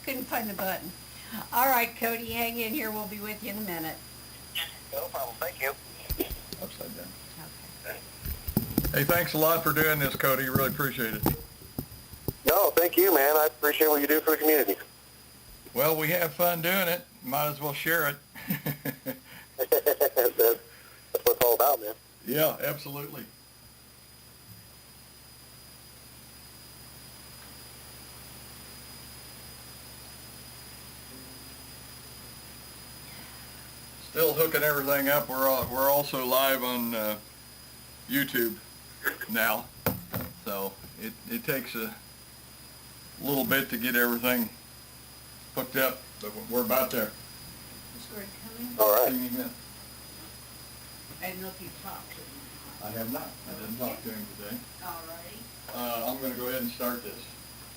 Couldn't find the button. All right, Cody, hang in here. We'll be with you in a minute. No problem. Thank you. Upside down. Okay. Hey, thanks a lot for doing this, Cody. Really appreciate it. No, thank you, man. I appreciate what you do for the community. Well, we have fun doing it. Might as well share it. That's what it's all about, man. Yeah, absolutely. Still hooking everything up. We're also live on YouTube now, so it takes a little bit to get everything hooked up, but we're about there. Is Greg coming? All right. I didn't know if you talked to him. I have not. I didn't talk to him today. All righty. I'm going to go ahead and start this,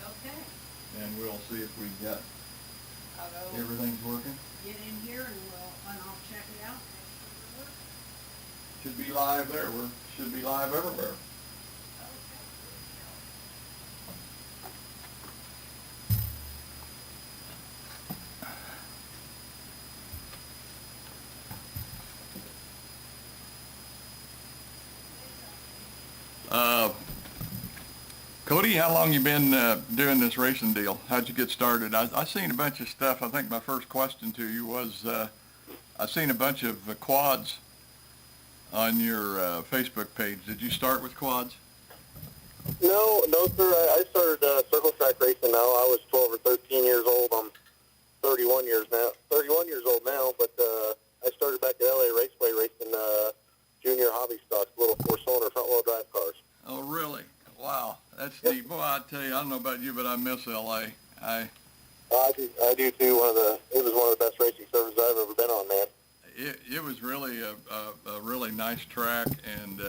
Okay. and we'll see if we got I'll go everything's working. get in here and I'll check it out. Make sure it works. Should be live there. Should be live everywhere. Okay. Cody, how long you been doing this racing deal? How'd you get started? I seen a bunch of stuff. I think my first question to you was, I seen a bunch of quads on your Facebook page. Did you start with quads? No, sir. I started circle track racing now. I was 12 or 13 years old. I'm 31 years old now, but I started back at LA Raceway racing junior hobby stocks, little four-cylinder front-wheel drive cars. Oh, really? Wow, that's neat. Boy, I tell you, I don't know about you, but I miss LA. I do too. It was one of the best racing services I've ever been on, man. It was really a really nice track, and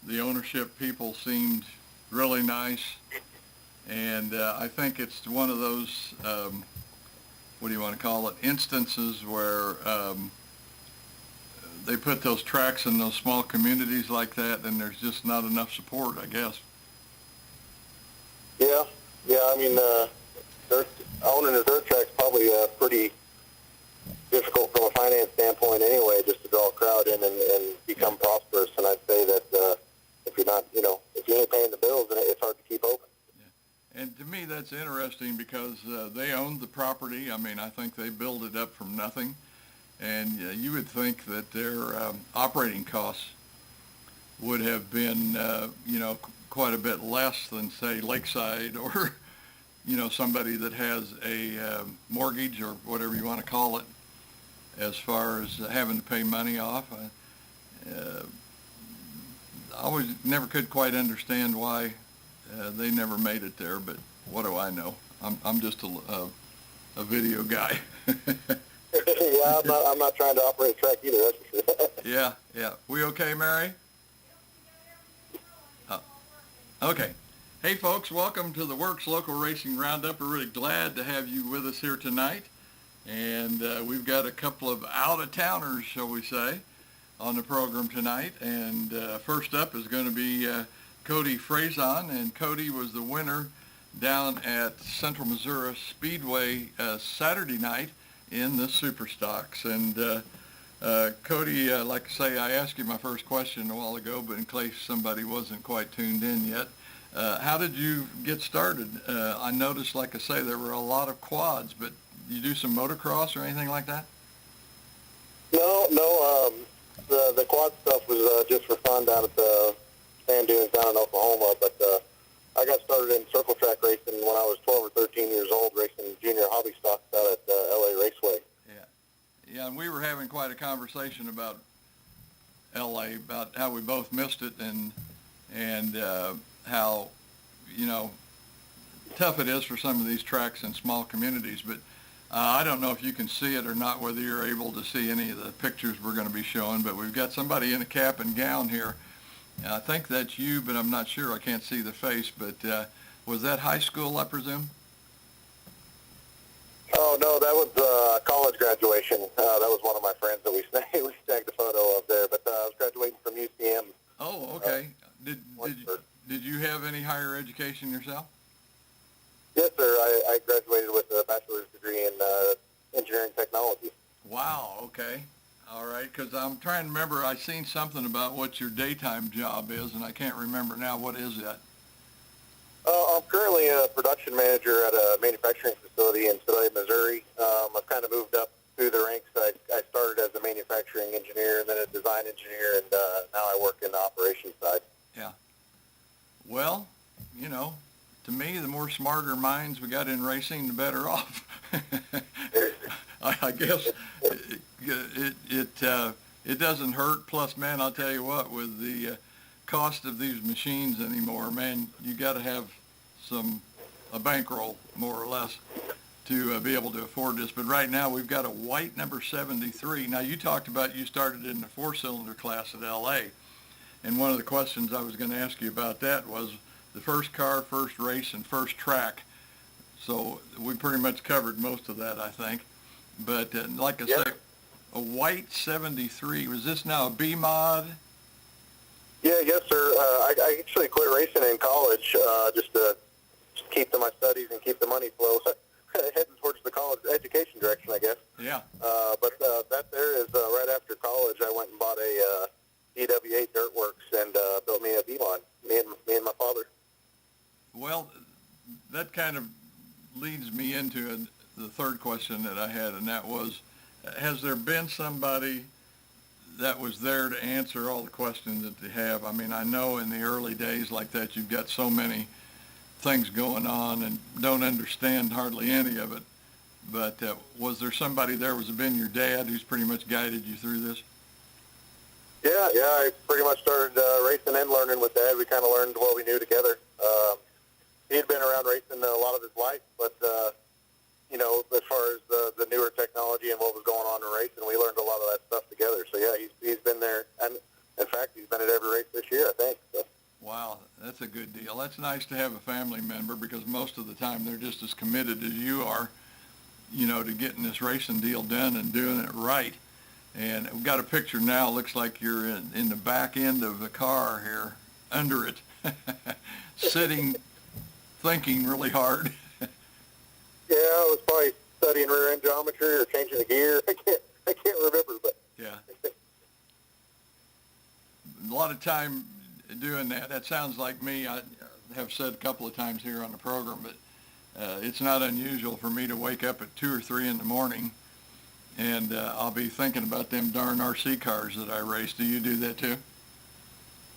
the ownership people seemed really nice, and I think it's one of those, what do you want to call it, instances where they put those tracks in those small communities like that, and there's just not enough support, I guess. Yeah. I mean, owning a dirt track's probably pretty difficult from a finance standpoint anyway, just to draw a crowd in and become prosperous. And I'd say that if you're not, if you ain't paying the bills, then it's hard to keep open. Yeah. And to me, that's interesting because they owned the property. I mean, I think they built it up from nothing. And you would think that their operating costs would have been, quite a bit less than, say, Lakeside or, somebody that has a mortgage or whatever you want to call it, as far as having to pay money off. I always never could quite understand why they never made it there, but what do I know? I'm just a video guy. Yeah, I'm not trying to operate a track either, that's for sure. Yeah. We okay, Mary? Okay. Hey, folks, welcome to the Works Local Racing Roundup. We're really glad to have you with us here tonight. And we've got a couple of out-of-towners, shall we say, on the program tonight. And first up is going to be Cody Frazon. And Cody was the winner down at Central Missouri Speedway Saturday night in the Super Stocks. And Cody, like I say, I asked you my first question a while ago, but in case somebody wasn't quite tuned in yet, how did you get started? I noticed, like I say, there were a lot of quads, but you do some motocross or anything like that? No. The quad stuff was just for fun down at the sand dunes down in Oklahoma, but I got started in circle track racing when I was 12 or 13 years old, racing junior hobby stocks out at LA Raceway. Yeah, and we were having quite a conversation about LA, about how we both missed it and how, tough it is for some of these tracks in small communities. But I don't know if you can see it or not, whether you're able to see any of the pictures we're going to be showing, but we've got somebody in a cap and gown here. I think that's you, but I'm not sure. I can't see the face, but was that high school, I presume? Oh, no, that was college graduation. That was one of my friends that we snagged a photo of there, but I was graduating from UCM. Oh, okay. Did you have any higher education yourself? Yes, sir. I graduated with a Bachelor Okay. All right, because I'm trying to remember, I seen something about what your daytime job is, and I can't remember now. What is it? I'm currently a production manager at a manufacturing facility in Sedalia, Missouri. I've kind of moved up through the ranks. I started as a manufacturing engineer and then a design engineer, and now I work in the operations side. Yeah. Well, to me, the more smarter minds we got in racing, the better off. I guess it doesn't hurt. Plus, man, I'll tell you what, with the cost of these machines anymore, man, you got to have a bankroll, more or less, to be able to afford this. But right now, we've got a white number 73. Now, you talked about you started in the four-cylinder class at L.A., and one of the questions I was going to ask you about that was the first car, first race, and first track. So we pretty much covered most of that, I think. But like I say, a white 73, was this now a B mod? Yeah, yes, sir. I actually quit racing in college just to keep to my studies and keep the money flow. Heading towards the college education direction, I guess. Yeah. But that there is right after college, I went and bought a DW8 Dirtworks and built me a B-Mod, me and my father. Well, that kind of leads me into the third question that I had, and that was, has there been somebody that was there to answer all the questions that they have? I mean, I know in the early days like that, you've got so many things going on and don't understand hardly any of it. But was there somebody there? Was it been your dad who's pretty much guided you through this? Yeah, I pretty much started racing and learning with Dad. We kind of learned what we knew together. He'd been around racing a lot of his life, but, as far as the newer technology and what was going on in racing, we learned a lot of that stuff together. So, yeah, he's been there. And, in fact, he's been at every race this year, I think. So. Wow, that's a good deal. That's nice to have a family member because most of the time they're just as committed as you are, to getting this racing deal done and doing it right. And we've got a picture now. Looks like you're in the back end of the car here, under it, sitting, thinking really hard. Yeah, I was probably studying rear end geometry or changing the gear. I can't remember, but yeah, a lot of time doing that. That sounds like me. I have said a couple of times here on the program, but it's not unusual for me to wake up at 2 or 3 in the morning, and I'll be thinking about them darn RC cars that I race. Do you do that too?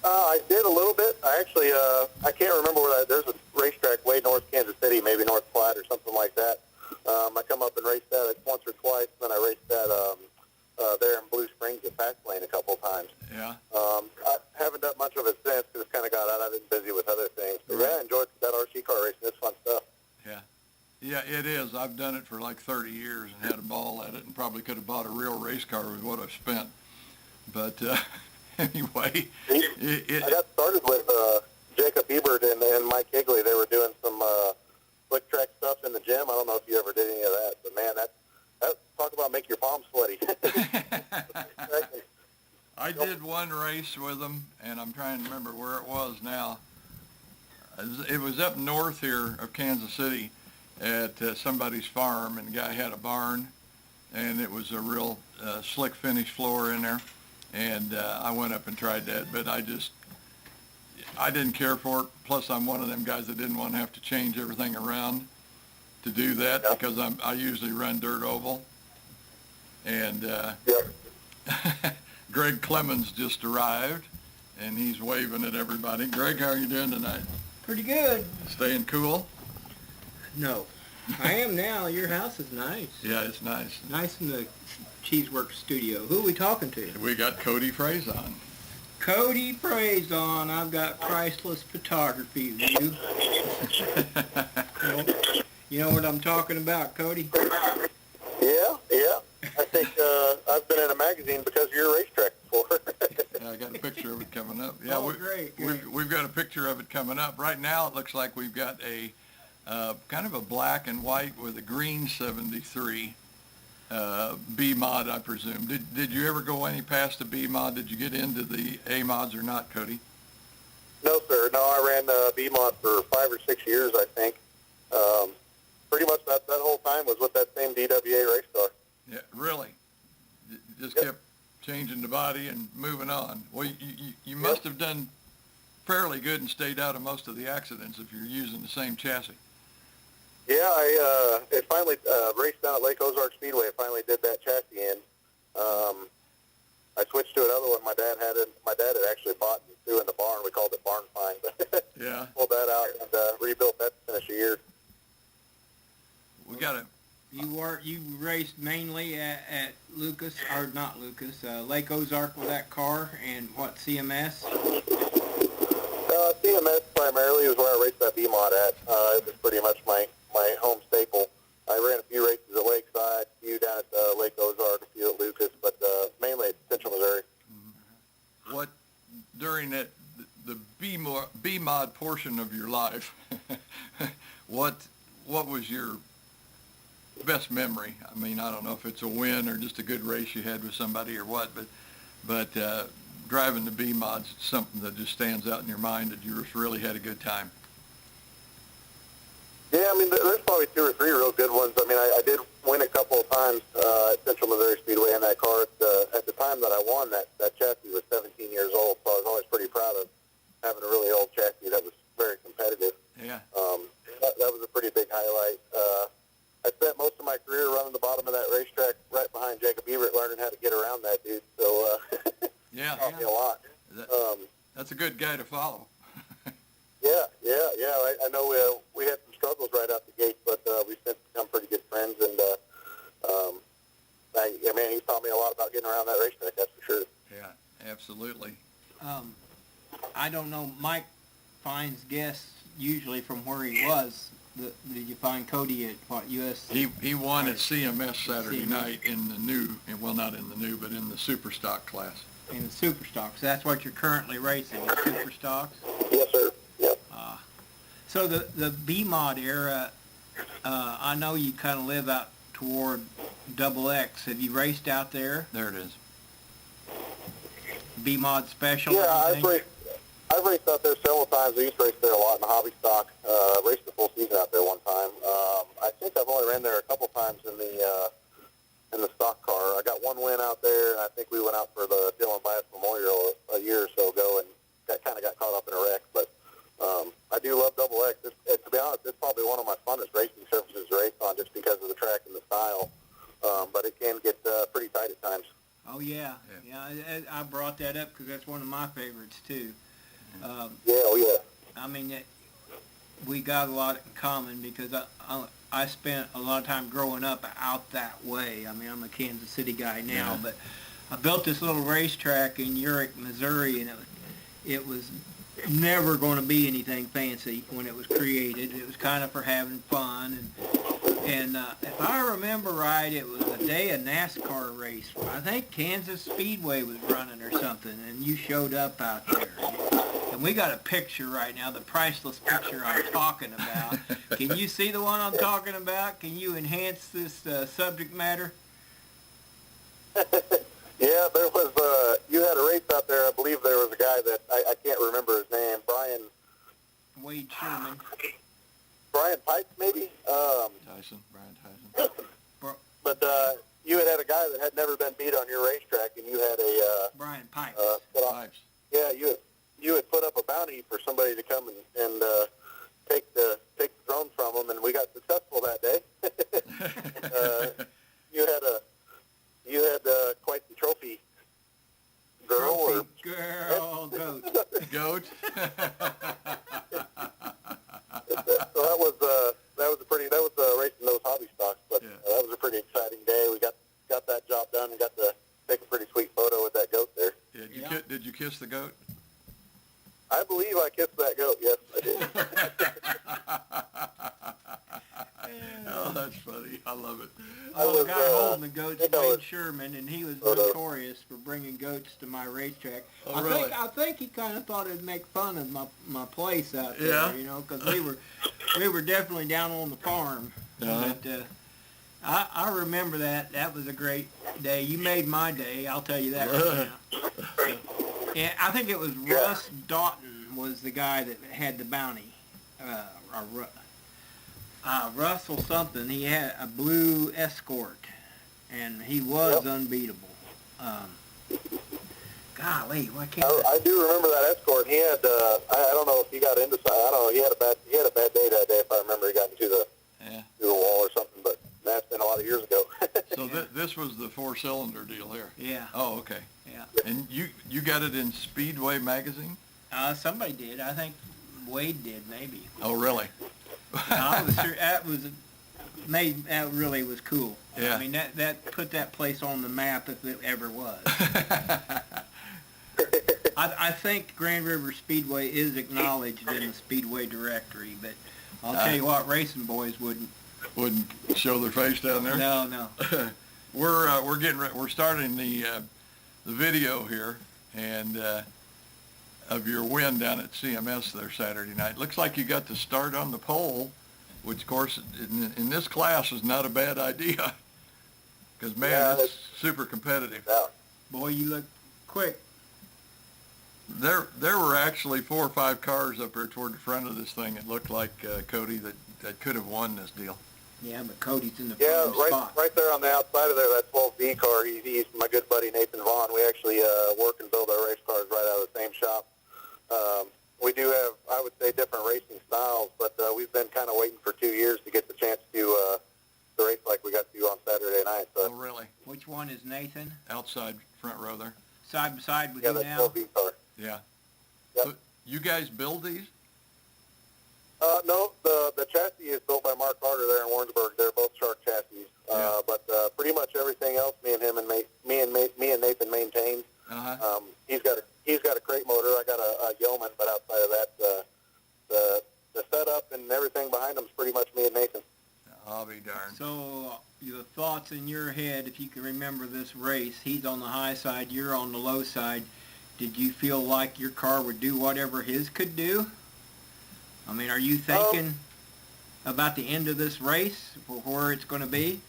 I did a little bit. I actually, I can't remember where there's a racetrack way north Kansas City, maybe North Platte or something like that. I come up and raced that once or twice, then I raced that there in Blue Springs at Fast Lane a couple of times. Yeah. I haven't done much of it since because it's kind of got out. I've been busy with other things. But yeah, I enjoyed that RC car racing. It's fun stuff. Yeah. Yeah, it is. I've done it for like 30 years and had a ball at it and probably could have bought a real race car with what I've spent. But anyway. I got started with Jacob Ebert and Mike Higley. They were doing some slick track stuff in the gym. I don't know if you ever did any of that. But, man, that talk about make your palms sweaty. I did one race with them, and I'm trying to remember where it was now. It was up north here of Kansas City at somebody's farm, and the guy had a barn, and it was a real slick finish floor in there. And I went up and tried that, but I didn't care for it. Plus, I'm one of them guys that didn't want to have to change everything around to do that because I usually run dirt oval. And Greg Clemens just arrived, and he's waving at everybody. Greg, how are you doing tonight? Pretty good. Staying cool? No. I am now. Your house is nice. Yeah, it's nice. Nice in the Cheeseworks studio. Who are we talking to? We got Cody Frazon. Cody Frazon. I've got priceless photography of you. You know what I'm talking about, Cody? Yeah. I think I've been in a magazine because of your racetrack before. Yeah, I got a picture of it coming up. Yeah, great. We've got a picture of it coming up. Right now, it looks like we've got a kind of a black and white with a green 73 B mod, I presume. Did you ever go any past the B mod? Did you get into the A mods or not, Cody? No, sir. No, I ran B mod for 5 or 6 years, I think. Pretty much that whole time was with that same DWA race car. Yeah, really. changing the body and moving on. Well, you must have done fairly good and stayed out of most of the accidents if you're using the same chassis. Yeah, it finally raced down at Lake Ozark Speedway. I finally did that chassis in. I switched to another one my dad had. My dad had actually bought and threw in the barn. We called it Barn Find. Yeah. Pulled that out and rebuilt that to finish a year. We got to. You raced mainly at Lucas, or not Lucas, Lake Ozark with that car, and what, CMS? CMS primarily is where I raced that B-Mod at. It was pretty much my home staple. I ran a few races at Lakeside, a few down at Lake Ozark, a few at Lucas, but mainly at Central Missouri. What, during the B-Mod portion of your life, what was your best memory? I mean, I don't know if it's a win or just a good race you had with somebody or what, but driving the B-Mods, it's something that just stands out in your mind that you just really had a good time. Yeah, I mean, there's probably 2 or 3 real good ones. I mean, I did win a couple of times at Central Missouri Speedway in that car. At the time that I won, that chassis was 17 years old, so I was always pretty proud of having a really old chassis that was very competitive. Yeah. That was a pretty big highlight. I spent most of my career running the bottom of that racetrack right behind Jacob Ebert, learning how to get around that dude. So Yeah. taught me a lot. That's a good guy to follow. Yeah. I know we had some struggles right out the gate, but we've since become pretty good friends, and he taught me a lot about getting around that racetrack, that's for sure. Yeah, absolutely. I don't know, Mike finds guests usually from where he was. Did you find Cody at, what, US? He won at CMS Saturday CMS. night in the new, well, not in the new, but in the super stock class. In the Super Stocks. That's what you're currently racing, the Super Stocks? Yes, sir. Yep. So the B-Mod era, I know you kind of live out toward Double X. Have you raced out there? There it is. B-Mod Special? Yeah, or I've anything? raced out there several times. I used to race there a lot in the hobby stock. Raced the full season out there one time. I think I've only ran there a couple times in the stock car. I got one win out there, and I think we went out for the Dylan Bass Memorial a year or so ago, and kind of got caught up in a wreck. But I do love Double X. To be honest, it's probably one of my funnest racing surfaces to race on, just because of the track and the style. But it can get pretty tight at times. Oh, yeah. I brought that up because that's one of my favorites, too. Yeah. I mean, we got a lot in common because I spent a lot of time growing up out that way. I mean, I'm a Kansas City guy now, but I built this little racetrack in Urick, Missouri, and it was never going to be anything fancy when it was created. It was kind of for having fun, and if I remember right, it was a day of NASCAR race. I think Kansas Speedway was running or something, and you showed up out there. And we got a picture right now, the priceless picture I'm talking about. Can you see the one I'm talking about? Can you enhance this subject matter? Yeah, there was, you had a race out there. I believe there was a guy that, I can't remember his name, Brian Sherman. Brian Pipes, maybe? Brian Tyson. But you had a guy that had never been beat on your racetrack, and you had a... Brian Pipes. Pipes. Yeah, you had put up a bounty for somebody to come and take the throne from him, and we got successful that day. You had quite the trophy girl. Goat. Goat. So that was racing those hobby stocks, but that was a pretty exciting day. We got that job done and got to take a pretty sweet photo with that goat there. Yeah, did you kiss the goat? I believe I kissed that goat. Yes, I did. Oh, that's funny. I love it. The guy holding the goats, Wade Sherman, and he was notorious for bringing goats to my racetrack. Oh, really? I think he kind of thought it'd make fun of my place out there, Yeah. because we were definitely down on the farm. Uh-huh. But I remember that. That was a great day. You made my day, I'll tell you that right now. And I think it was Russ Doughton was the guy that had the bounty. Russell something. He had a blue Escort, and he was unbeatable. Golly, why can't I do remember that Escort. He had, I don't know if he got into, I don't know, he had a bad day that day, if I remember. He got into the wall or something, but that's been a lot of years ago. So this was the 4-cylinder deal here? Yeah. Oh, okay. Yeah. And you got it in Speedway magazine? Somebody did. I think Wade did, maybe. Oh, really? That really was cool. Yeah. I mean, that put that place on the map if it ever was. I think Grand River Speedway is acknowledged in the Speedway directory, but I'll tell you what, racing boys wouldn't show their face down there? No. We're starting the video here, and of your win down at CMS there Saturday night. Looks like you got to start on the pole, which of course in this class is not a bad idea, because man, it's super competitive. Yeah. Boy, you look quick. There were actually 4 or 5 cars up there toward the front of this thing. It looked like Cody that could have won this deal. Yeah, but Cody's in the Yeah, prime spot. right there on the outside of there, that 12B car, he's my good buddy Nathan Vaughn. We actually work and build our race cars right out of the same shop. We do have, I would say, different racing styles, but we've been kind of waiting for 2 years to get the chance to race like we got to on Saturday night. So. Oh, really? Which one is Nathan? Outside front row there. Side by side with Yeah, you that now? 12B car. Yeah. Yep. So you guys build these? No, the chassis is built by Mark Carter there in Warrensburg. They're both Shark chassis, but pretty much everything else me and Nathan maintain. Uh-huh. He's got a crate motor. I got a Yeoman, but outside of that, the setup and everything behind them is pretty much me and Nathan. I'll be darned. So, your thoughts in your head, if you can remember this race, he's on the high side, you're on the low side. Did you feel like your car would do whatever his could do? I mean, are you thinking about the end of this race, for where it's going to be?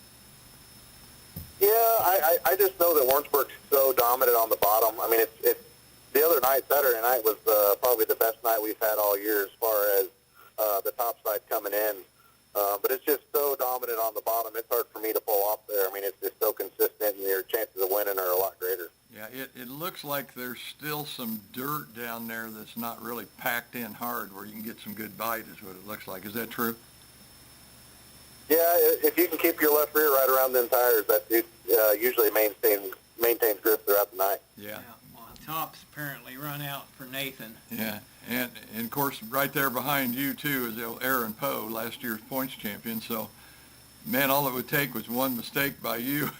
Yeah, I just know that Warrensburg's so dominant on the bottom. I mean, it's the other night, Saturday night, was probably the best night we've had all year as far as the top side coming in. But it's just so dominant on the bottom, it's hard for me to pull off there. I mean, it's just so consistent, and your chances of winning are a lot greater. Yeah, it looks like there's still some dirt down there that's not really packed in hard where you can get some good bite is what it looks like. Is that true? Yeah, if you can keep your left rear right around them tires, that usually maintains grip throughout the night. Yeah. Well, tops apparently run out for Nathan. Yeah, and of course right there behind you too is Aaron Poe, last year's points champion. So, man, all it would take was one mistake by you,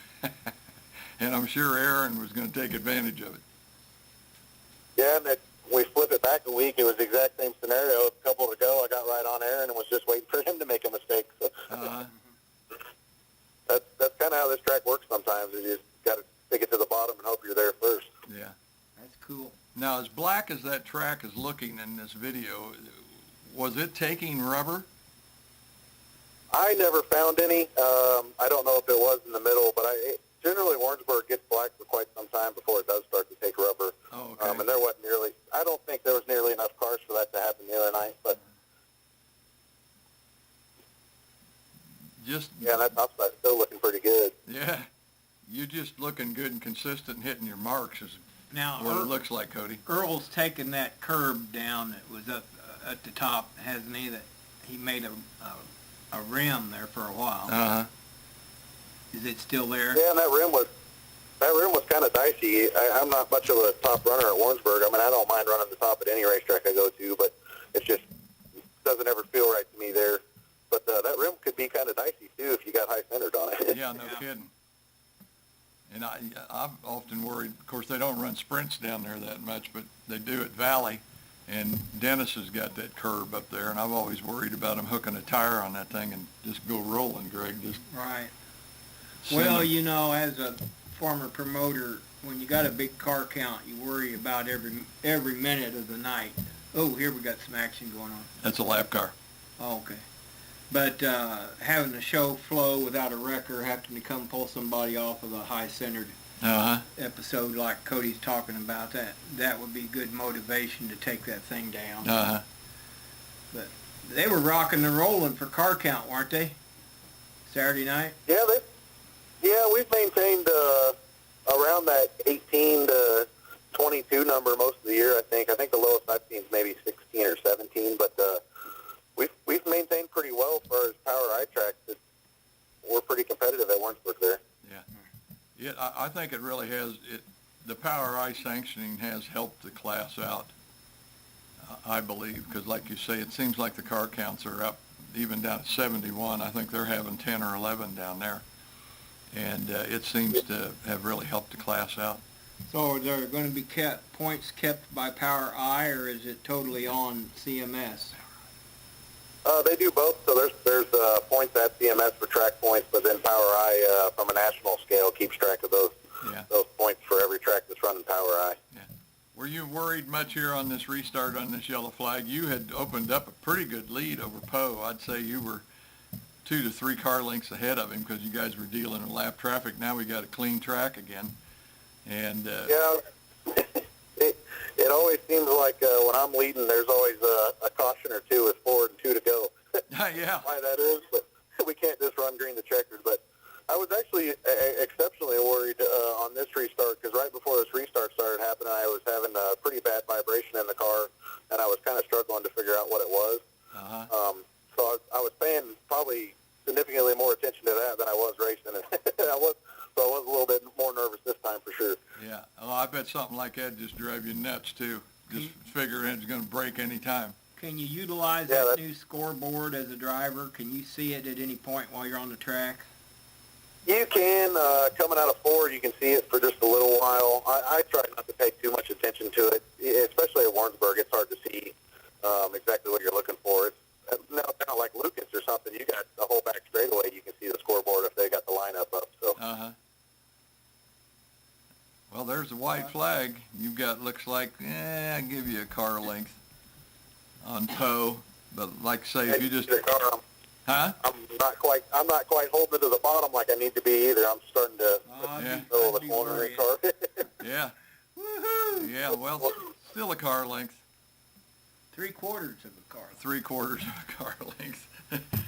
and I'm sure Aaron was going to take advantage of it. Yeah, and we flip it back a week. It was the exact same scenario. A couple ago, I got right on Aaron and was just waiting for him to make a mistake. So that's kind of how this track works sometimes. You just got to stick it to the bottom and hope you're there first. Yeah. That's cool. Now, as black as that track is looking in this video, was it taking rubber? I never found any. I don't know if it was in the middle, but generally Warrensburg gets black for quite some time before it does start to take rubber. Oh, okay. And there wasn't nearly, I don't think there was nearly enough cars for that to happen the other night, but yeah, that top side's still looking pretty good. Yeah, you just looking good and consistent and hitting your marks is Now, what it looks like, Cody. Earl's taken that curb down that was up at the top, hasn't he? That he made a rim there for a while. Uh-huh. Is it still there? Yeah, and that rim was kind of dicey. I'm not much of a top runner at Warrensburg. I mean, I don't mind running the top at any racetrack I go to, but it just doesn't ever feel right to me there. But that rim could be kind of dicey, too, if you got high-centered on it. Yeah, no kidding. And I've often worried, of course, they don't run sprints down there that much, but they do at Valley. And Dennis has got that curb up there, and I've always worried about him hooking a tire on that thing and just go rolling, Greg. Just Right. Well, you know, as a former promoter, when you got a big car count, you worry about every minute of the night. Oh, here we got some action going on. That's a lap car. Oh, okay. But having the show flow without a wrecker, having to come pull somebody off of a high-centered Uh-huh. episode like Cody's talking about, that would be good motivation to take that thing down. Uh-huh. But they were rocking and rolling for car count, weren't they? Saturday night? Yeah, we've maintained around that 18 to 22 number most of the year. I think the lowest I've seen is maybe 16 or 17, but we've maintained pretty well as far as power eye tracks. We're pretty competitive at Warrensburg there. Yeah, I think it really has. The power eye sanctioning has helped the class out, I believe, because like you say, it seems like the car counts are up even down to 71. I think they're having 10 or 11 down there, and it seems to have really helped the class out. So are there going to be points kept by Power Eye, or is it totally on CMS? They do both. So there's points at CMS for track points, but then Power Eye from a national scale keeps track of those points for every track that's running Power Eye. Yeah. Were you worried much here on this restart on this yellow flag? You had opened up a pretty good lead over Poe. I'd say you were 2 to 3 car lengths ahead of him because you guys were dealing in lap traffic. Now we got a clean track again. And yeah, it always seems like when I'm leading, there's always a caution or two with 4 and 2 to go. yeah. Why that is, but we can't just run green the checkers. But I was actually exceptionally worried on this restart because right before this restart started happening, I was having a pretty bad vibration in the car, and I was kind of struggling to figure out what it was. So I was paying probably significantly more attention to that than I was racing. So I was a little bit more nervous this time for sure. Yeah. Oh, I bet something like that just drive you nuts too. Just figuring it's going to break any time. Can you utilize that new scoreboard as a driver? Can you see it at any point while you're on the track? You can. Coming out of forward, you can see it for just a little while. I try not to pay too much attention to it, especially at Warrensburg. It's hard to see exactly what you're looking for. It's not like Lucas or something. You got the whole back straightaway. You can see the scoreboard if they got the lineup up. So. Well, there's a white flag. You've got, looks like, I give you a car length on Poe. But like say, if you just... I'm not quite holding it to the bottom like I need to be either. I'm starting to middle of the corner in the car. Yeah. Woohoo! Yeah, well, still a car length. 3/4 of a car. 3/4 of a car length.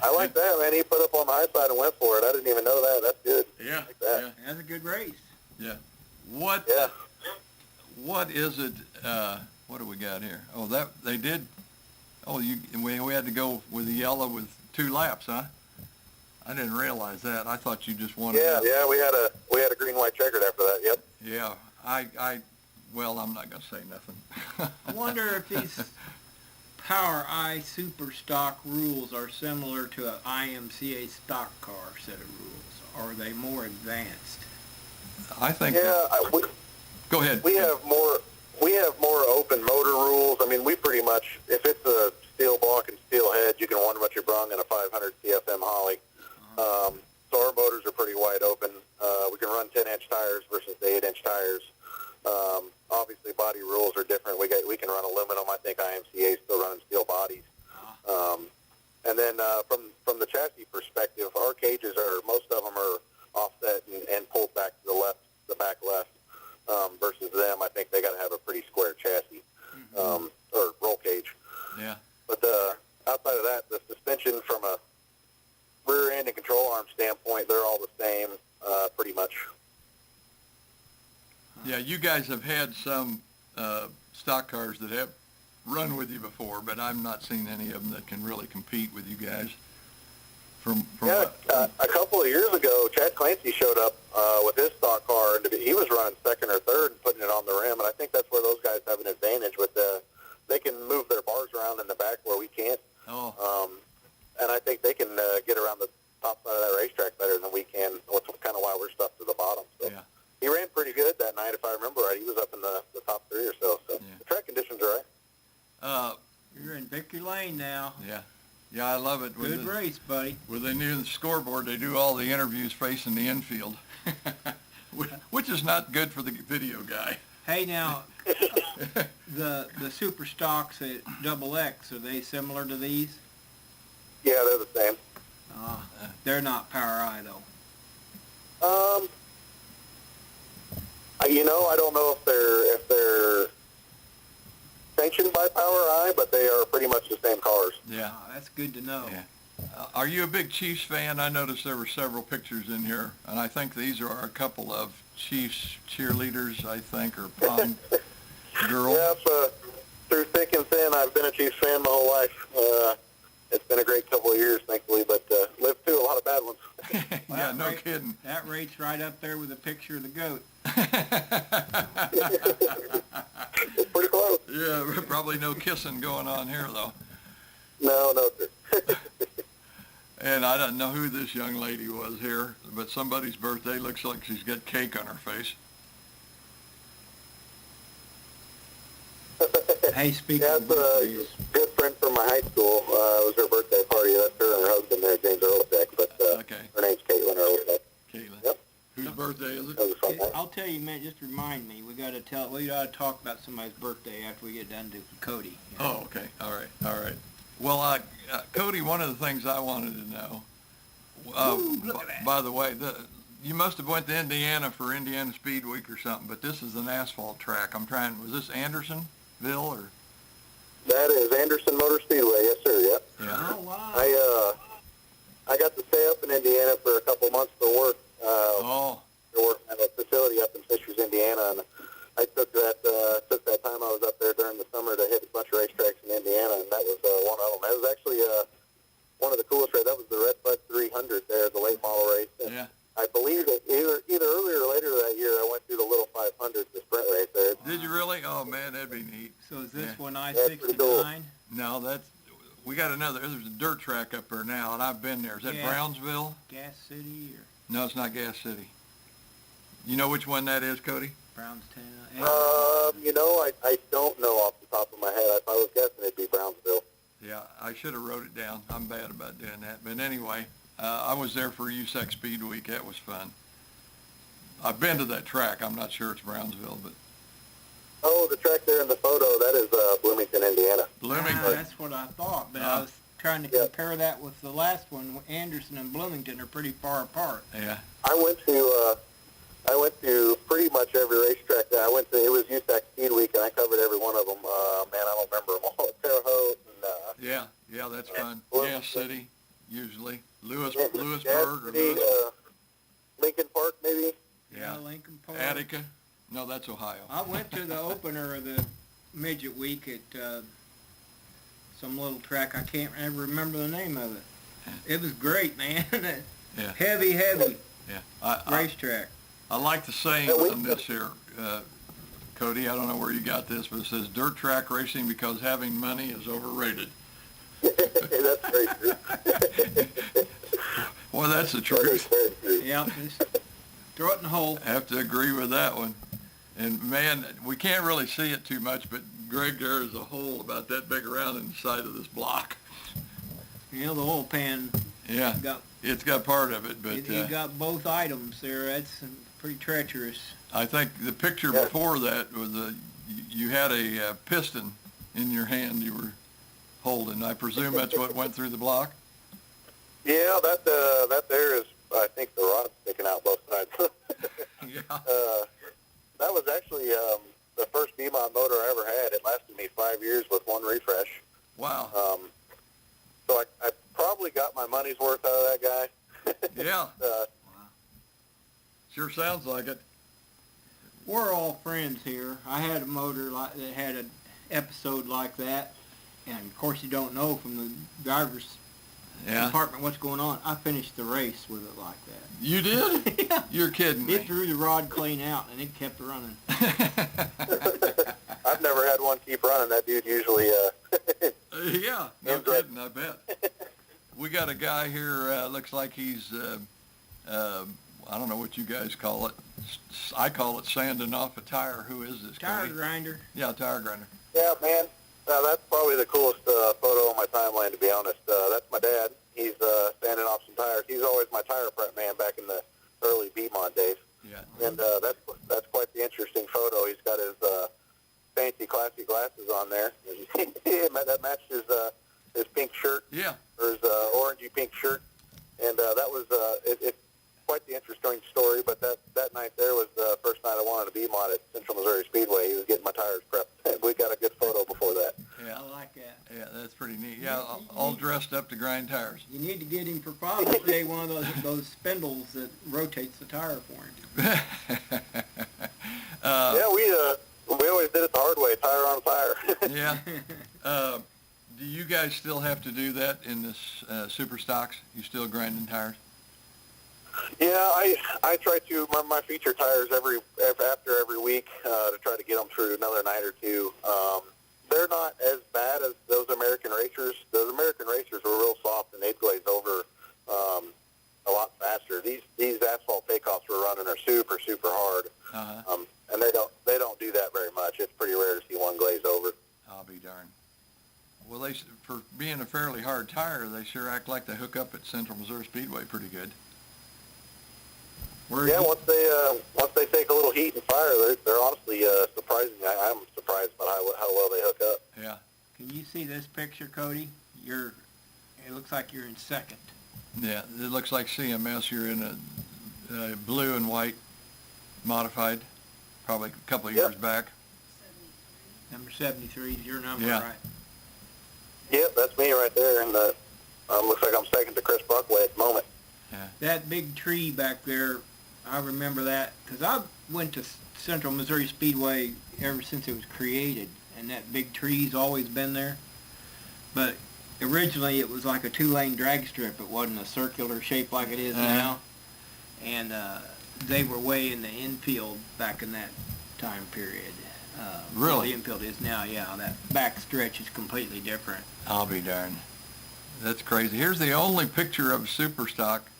I like that, man. He put up on the high side and went for it. I didn't even know that. That's good. Yeah. Like that. Yeah. That's a good race. Yeah. What is it, what do we got here? Oh, that, they did, we had to go with the yellow with 2 laps, huh? I didn't realize that. I thought you just wanted Yeah, we had a green-white checkered after that, yep. Yeah, well, I'm not going to say nothing. I wonder if these Power Eye super stock rules are similar to an IMCA stock car set of rules, or are they more advanced? I think. Go ahead. We have more open motor rules. I mean, we pretty much, if it's a steel block and steel head, you can run what you brung in a 500 CFM Holly. So our motors are pretty wide open. We can run 10-inch tires versus the 8-inch tires. Obviously, body rules are different. We can run aluminum. I think IMCA is still running steel bodies. And then from the chassis perspective, our cages most of them are offset and pulled back to the back left. Versus them, I think they got to have a pretty square chassis or roll cage. Yeah. But outside of that, the suspension from a rear end and control arm standpoint, they're all the same, pretty much. Yeah, you guys have had some stock cars that have run with you before, but I've not seen any of them that can really compete with you guys. A couple of years ago, Chad Clancy showed up with his stock car, and he was running second or third and putting it on the rim, and I think that's where those guys have an advantage with they can move their bars around in the back where we can't. And I think they can get around the top side of that racetrack better than we can, which is kind of why we're stuck to the bottom. So he ran pretty good that night, if I remember right. He was up in the top 3 or so. So the track conditions are right. You're in victory lane now. Yeah. Yeah, I love it. Good race, buddy. With the new scoreboard, they do all the interviews facing the infield, which is not good for the video guy. Hey, now, the super stocks at Double X, are they similar to these? Yeah, they're the same. They're not Power Eye, though. I don't know if they're sanctioned by Power Eye, but they are pretty much the same cars. Yeah. That's good to know. Yeah. Are you a big Chiefs fan? I noticed there were several pictures in here, and I think these are a couple of Chiefs cheerleaders, I think, or prom girls. Yeah, through thick and thin, I've been a Chiefs fan my whole life. It's been a great couple of years, thankfully, but lived through a lot of bad ones. Yeah, no kidding. That rate's right up there with a picture of the goat. It's pretty close. Yeah, probably no kissing going on here, though. No, sir. And I don't know who this young lady was here, but somebody's birthday looks like she's got cake on her face. Hey, speaking Yeah, of it's a birthdays, good friend from my high school. It was her birthday party. That's her and her husband there, James Earlsbeck, but Okay. her name's Caitlin Earlsbeck. Caitlin. Yep. Whose birthday is it? That was a fun night. I'll tell you, man, just remind me. We got to talk about somebody's birthday after we get done with Cody. You know? Oh, okay. All right. Well, Cody, one of the things I wanted to know, Ooh, look at that. by the way, you must have went to Indiana for Indiana Speed Week or something, but this is an asphalt track. Was this Andersonville or? That is Anderson Motor Speedway. Yes, sir. Yep. Yeah. Oh, wow. I got to stay up in Indiana for a couple months for work. Oh, To work at a facility up in Fishers, Indiana, and I took that time I was up there during the summer to hit a bunch of racetracks in Indiana, and that was one of them. That was actually one of the coolest races. That was the Red Bud 300 there, the late model race. And yeah. I believe that either earlier or later that year, I went through the Little 500, the sprint race there. Did you really? Oh man, that'd be neat. So is this Yeah. one That's pretty cool. I-69? No, we got another. There's a dirt track up there now, and I've been there. Is that Yeah. Brownsville? Gas City or No, it's not Gas City. You know which one that is, Cody? Brownstown? I don't know off the top of my head. If I was guessing, it'd be Brownsville. Yeah, I should have wrote it down. I'm bad about doing that. But anyway, I was there for USAC Speed Week. That was fun. I've been to that track. I'm not sure it's Brownsville, but Oh, the track there in the photo, that is Bloomington, Indiana. Bloomington. That's what I thought, but I was trying to compare that with the last one. Anderson and Bloomington are pretty far apart. Yeah. I went to pretty much every racetrack. It was USAC Speed Week, and I covered every one of them. Man, I don't remember them all. Terre Haute and Yeah, that's fun. Bloomington. Gas City, usually. Gas Lewisburg or City, Lewis. Lincoln Park, maybe. Yeah. Lincoln Park. Attica. No, that's Ohio. I went to the opener of the midget week at some little track. I can't ever remember the name of it. It was great, man. Yeah. Heavy Yeah. racetrack. I like the saying on this here, Cody. I don't know where you got this, but it says dirt track racing because having money is overrated. That's very true. Well, that's the truth. Very true. Yeah, just throw it in the hole. I have to agree with that one. And man, we can't really see it too much, but Greg, there is a hole about that big around in the side of this block. You know, the oil pan Yeah, got it's got part of it, but it got both items there. That's pretty treacherous. I think the picture before that was you had a piston in your hand you were holding. I presume that's what went through the block? Yeah, that there is, I think, the rod sticking out both sides. Yeah. That was actually the first B-Mod motor I ever had. It lasted me 5 years with one refresh. Wow. So I probably got my money's worth out of that guy. Yeah. Sure sounds like it. We're all friends here. I had a motor that had an episode like that, and of course you don't know from the driver's department what's going on. I finished the race with it like that. You did? Yeah. You're kidding me. It drew the rod clean out, and it kept running. I've never had one keep running. That dude usually... Yeah, no kidding, I bet. We got a guy here, looks like he's, I don't know what you guys call it. I call it sanding off a tire. Who is this guy? Tire grinder. Yeah, tire grinder. Yeah, man. That's probably the coolest photo on my timeline, to be honest. That's my dad. He's sanding off some tires. He's always my tire prep man back in the early B-Mod days. Yeah. And that's quite the interesting photo. He's got his fancy, classy glasses on there. That matched his pink shirt, Yeah. or his orangey pink shirt. And that was it's quite the interesting story. But that night there was the first night I wanted to B-Mod at Central Missouri Speedway. He was getting my tires prepped. We got a good photo before that. Yeah. I like that. Yeah, that's pretty neat. Yeah, all dressed up to grind tires. You need to get him for Father's Day one of those spindles that rotates the tire for him. Yeah, we always did it the hard way, tire on tire. Yeah. Do you guys still have to do that in this super stocks? You still grinding tires? Yeah, I try to run my feature tires after every week to try to get them through another night or two. They're not as bad as those American racers. Those American racers were real soft and they'd glaze over a lot faster. These asphalt takeoffs we're running are super hard, and they don't do that very much. It's pretty rare to see one glaze over. I'll be darned. Well, for being a fairly hard tire, they sure act like they hook up at Central Missouri Speedway pretty good. Yeah, once they take a little heat and fire, they're honestly surprising. I'm surprised by how well they hook up. Yeah. Can you see this picture, Cody? It looks like you're in second. Yeah, it looks like CMS. You're in a blue and white modified, probably a couple of years back. Number 73 is your number, Yeah. right? Yep, that's me right there, and looks like I'm second to Chris Buckway at the moment. Yeah. That big tree back there, I remember that because I went to Central Missouri Speedway ever since it was created, and that big tree's always been there. But originally it was like a 2-lane drag strip. It wasn't a circular shape like it is now. And they were way in the infield back in that time period. Really? The infield is now, yeah. That back stretch is completely different. I'll be darned. That's crazy. Here's the only picture of super stock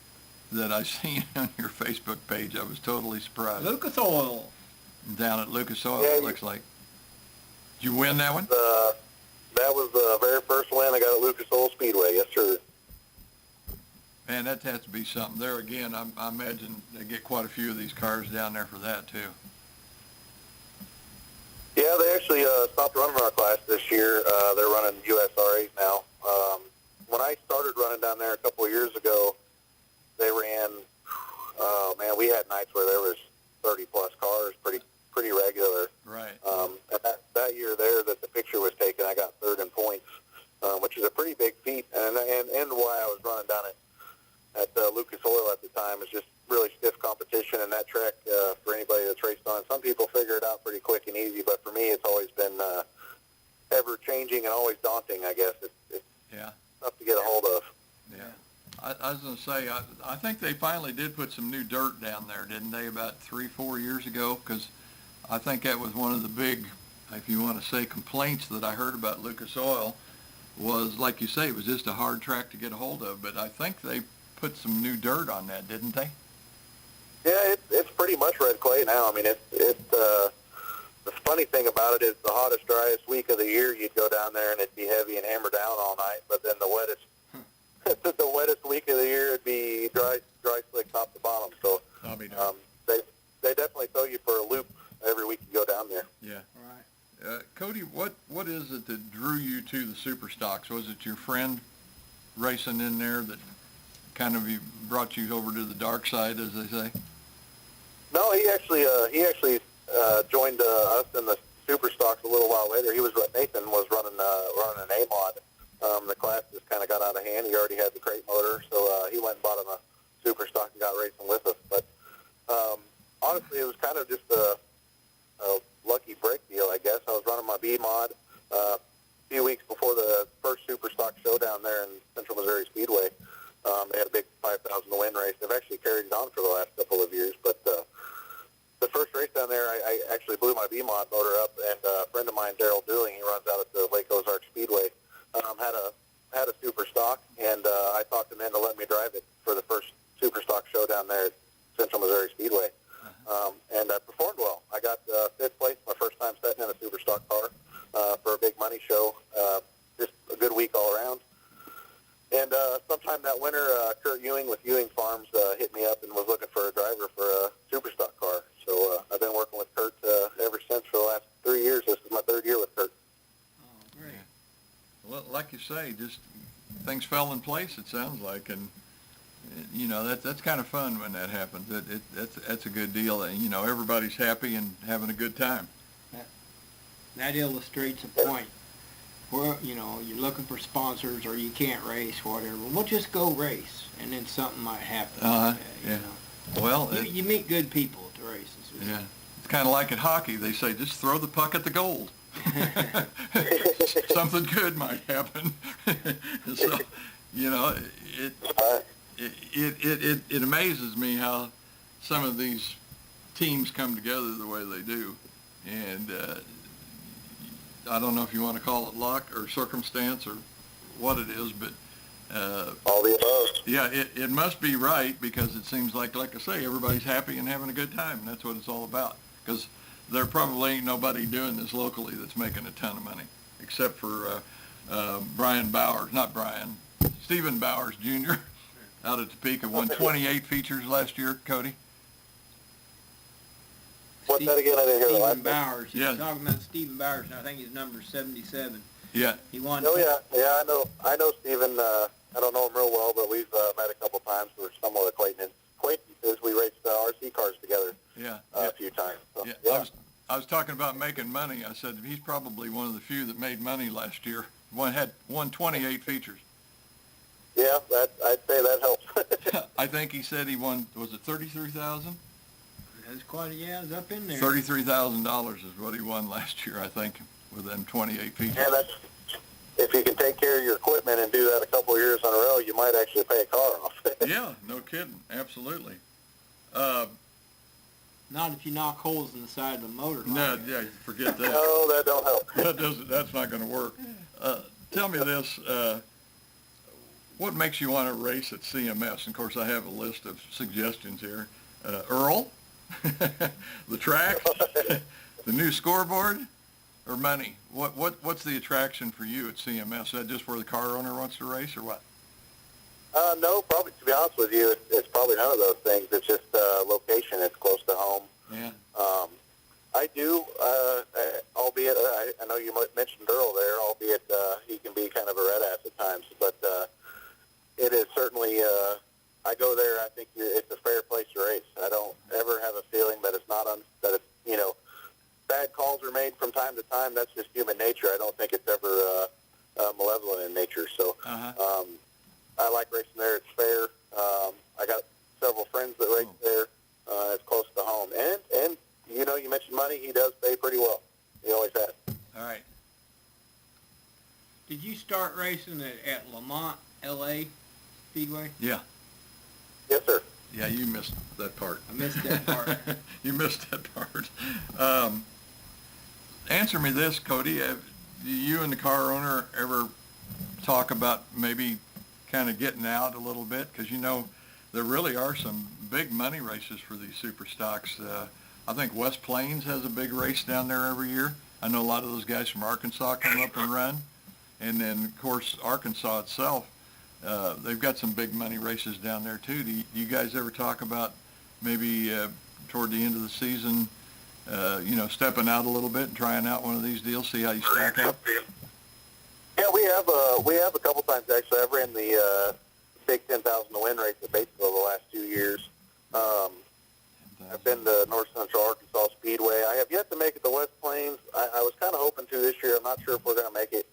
that I've seen on your Facebook page. I was totally surprised. Lucas Oil. Down at Lucas Oil, Yeah, it looks like. Did you win that one? That was the very first win I got at Lucas Oil Speedway. Yes, sir. Man, that has to be something. There again, I imagine they get quite a few of these cars down there for that, too. Yeah, they actually stopped running our class this year. They're running USRAs now. When I started running down there a couple of years ago, they ran, oh man, we had nights where there was 30-plus cars, pretty regular. Right. And that year there that the picture was taken, I got third in points, which is a pretty big feat. And why I was running down at Lucas Oil at the time is just really stiff competition, and that track, for anybody that's raced on it, some people figure it out pretty quick and easy, but for me it's always been ever-changing and always daunting, I guess. It's tough to get a hold of. Yeah. I was going to say, I think they finally did put some new dirt down there, didn't they, about 3-4 years ago? Because I think that was one of the big, if you want to say, complaints that I heard about Lucas Oil was, like you say, it was just a hard track to get a hold of. But I think they put some new dirt on that, didn't they? Yeah, it's pretty much red clay now. I mean, the funny thing about it is the hottest, driest week of the year, you'd go down there and it'd be heavy and hammer down all night. But then the wettest week of the year, it'd be dry slick top to bottom. So I'll be darned. they definitely throw you for a loop every week you go down there. Yeah. Right. Cody, what is it that drew you to the super stocks? Was it your friend racing in there that kind of brought you over to the dark side, as they say? No, he actually joined us in the super stocks a little while later. Nathan was running an A-mod. The class just kind of got out of hand. He already had the crate motor, so he went and bought him a super stock and got racing with us. But honestly, it was kind of just a lucky break deal, I guess. I was running my B-mod a few weeks before the first super stock showdown there in Central Missouri Speedway. They had a big 5,000 to win race. They've actually carried it on for the last couple of years, but the first race down there, I actually blew my B-mod motor up, and a friend of mine, Daryl Dewing, he runs out at the Lake Ozark Speedway, had a super stock, and I talked him into letting me drive it for the first super stock showdown there at Central Missouri Speedway, and I performed well. I got fifth place, my first time setting in a super stock car for a big money show. Just a good week all around. And sometime that winter, Kurt Ewing with Ewing Farms hit me up and was looking for a driver for a super stock car. So I've been working with Kurt ever since for the last 3 years. This is my third year with Kurt. Oh, great. Well, like you say, just things fell in place, it sounds like, and you know that's kind of fun when that happens. That's a good deal. You know, everybody's happy and having a good time. That illustrates a point. Well, you're looking for sponsors or you can't race, whatever. We'll just go race, and then something might happen. Yeah. Well, You meet good people at the races. yeah. It's kind of like at hockey. They say just throw the puck at the goal. Something good might happen. So, it amazes me how some of these teams come together the way they do, and I don't know if you want to call it luck or circumstance or what it is, but all the above. yeah, it must be right, because it seems like I say, everybody's happy and having a good time, and that's what it's all about. Because there probably ain't nobody doing this locally that's making a ton of money, except for Stephen Bowers Jr. out at Topeka, won 28 features last year, Cody. What's that again? I didn't hear the last Stephen Bowers. Yeah. You're talking about Stephen Bowers, and I think his number's 77. Yeah. He won. Oh yeah, I know Stephen. I don't know him real well, but we've met a couple times. We're somewhat acquaintances. We raced RC cars together. Yeah. A few times. So, Yeah. I was talking about making money. I said he's probably one of the few that made money last year. Won 28 features. Yeah, I'd say that helps. I think he said he won, was it 33,000? That's quite it's up in there. $33,000 is what he won last year, I think, with them 28 features. Yeah, if you can take care of your equipment and do that a couple of years in a row, you might actually pay a car off. Yeah, no kidding. Absolutely. Not if you knock holes in the side of the motor. No, yeah, forget that. No, that don't help. That's not going to work. Tell me this, what makes you want to race at CMS? And of course, I have a list of suggestions here. Earl, the track, the new scoreboard, or money? What's the attraction for you at CMS? Is that just where the car owner wants to race, or what? No, probably, to be honest with you, it's probably none of those things. It's just location. It's close to home. Yeah. I do, albeit, I know you mentioned Earl there, albeit he can be kind of a red ass at times, but it is certainly, I go there, I think it's a fair place to race. I don't ever have a feeling that it's not, that it's, bad calls are made from time to time. That's just human nature. I don't think it's ever malevolent in nature. So I like racing there. It's fair. I got several friends that race there. It's close to home. And you mentioned money. He does pay pretty well. He always has. All right. Did you start racing at Lamont, L.A. Speedway? Yeah. Yes, sir. Yeah, you missed that part. I missed that part. You missed that part. Answer me this, Cody. Do you and the car owner ever talk about maybe kind of getting out a little bit? Because, there really are some big money races for these super stocks. I think West Plains has a big race down there every year. I know a lot of those guys from Arkansas come up and run. And then, of course, Arkansas itself, they've got some big money races down there, too. Do you guys ever talk about maybe toward the end of the season, stepping out a little bit and trying out one of these deals, see how you stack up? Yeah, we have a couple times, actually. I've ran the big 10,000 to win race at Batesville the last 2 years. I've been to North Central Arkansas Speedway. I have yet to make it to West Plains. I was kind of hoping to this year. I'm not sure if we're going to make it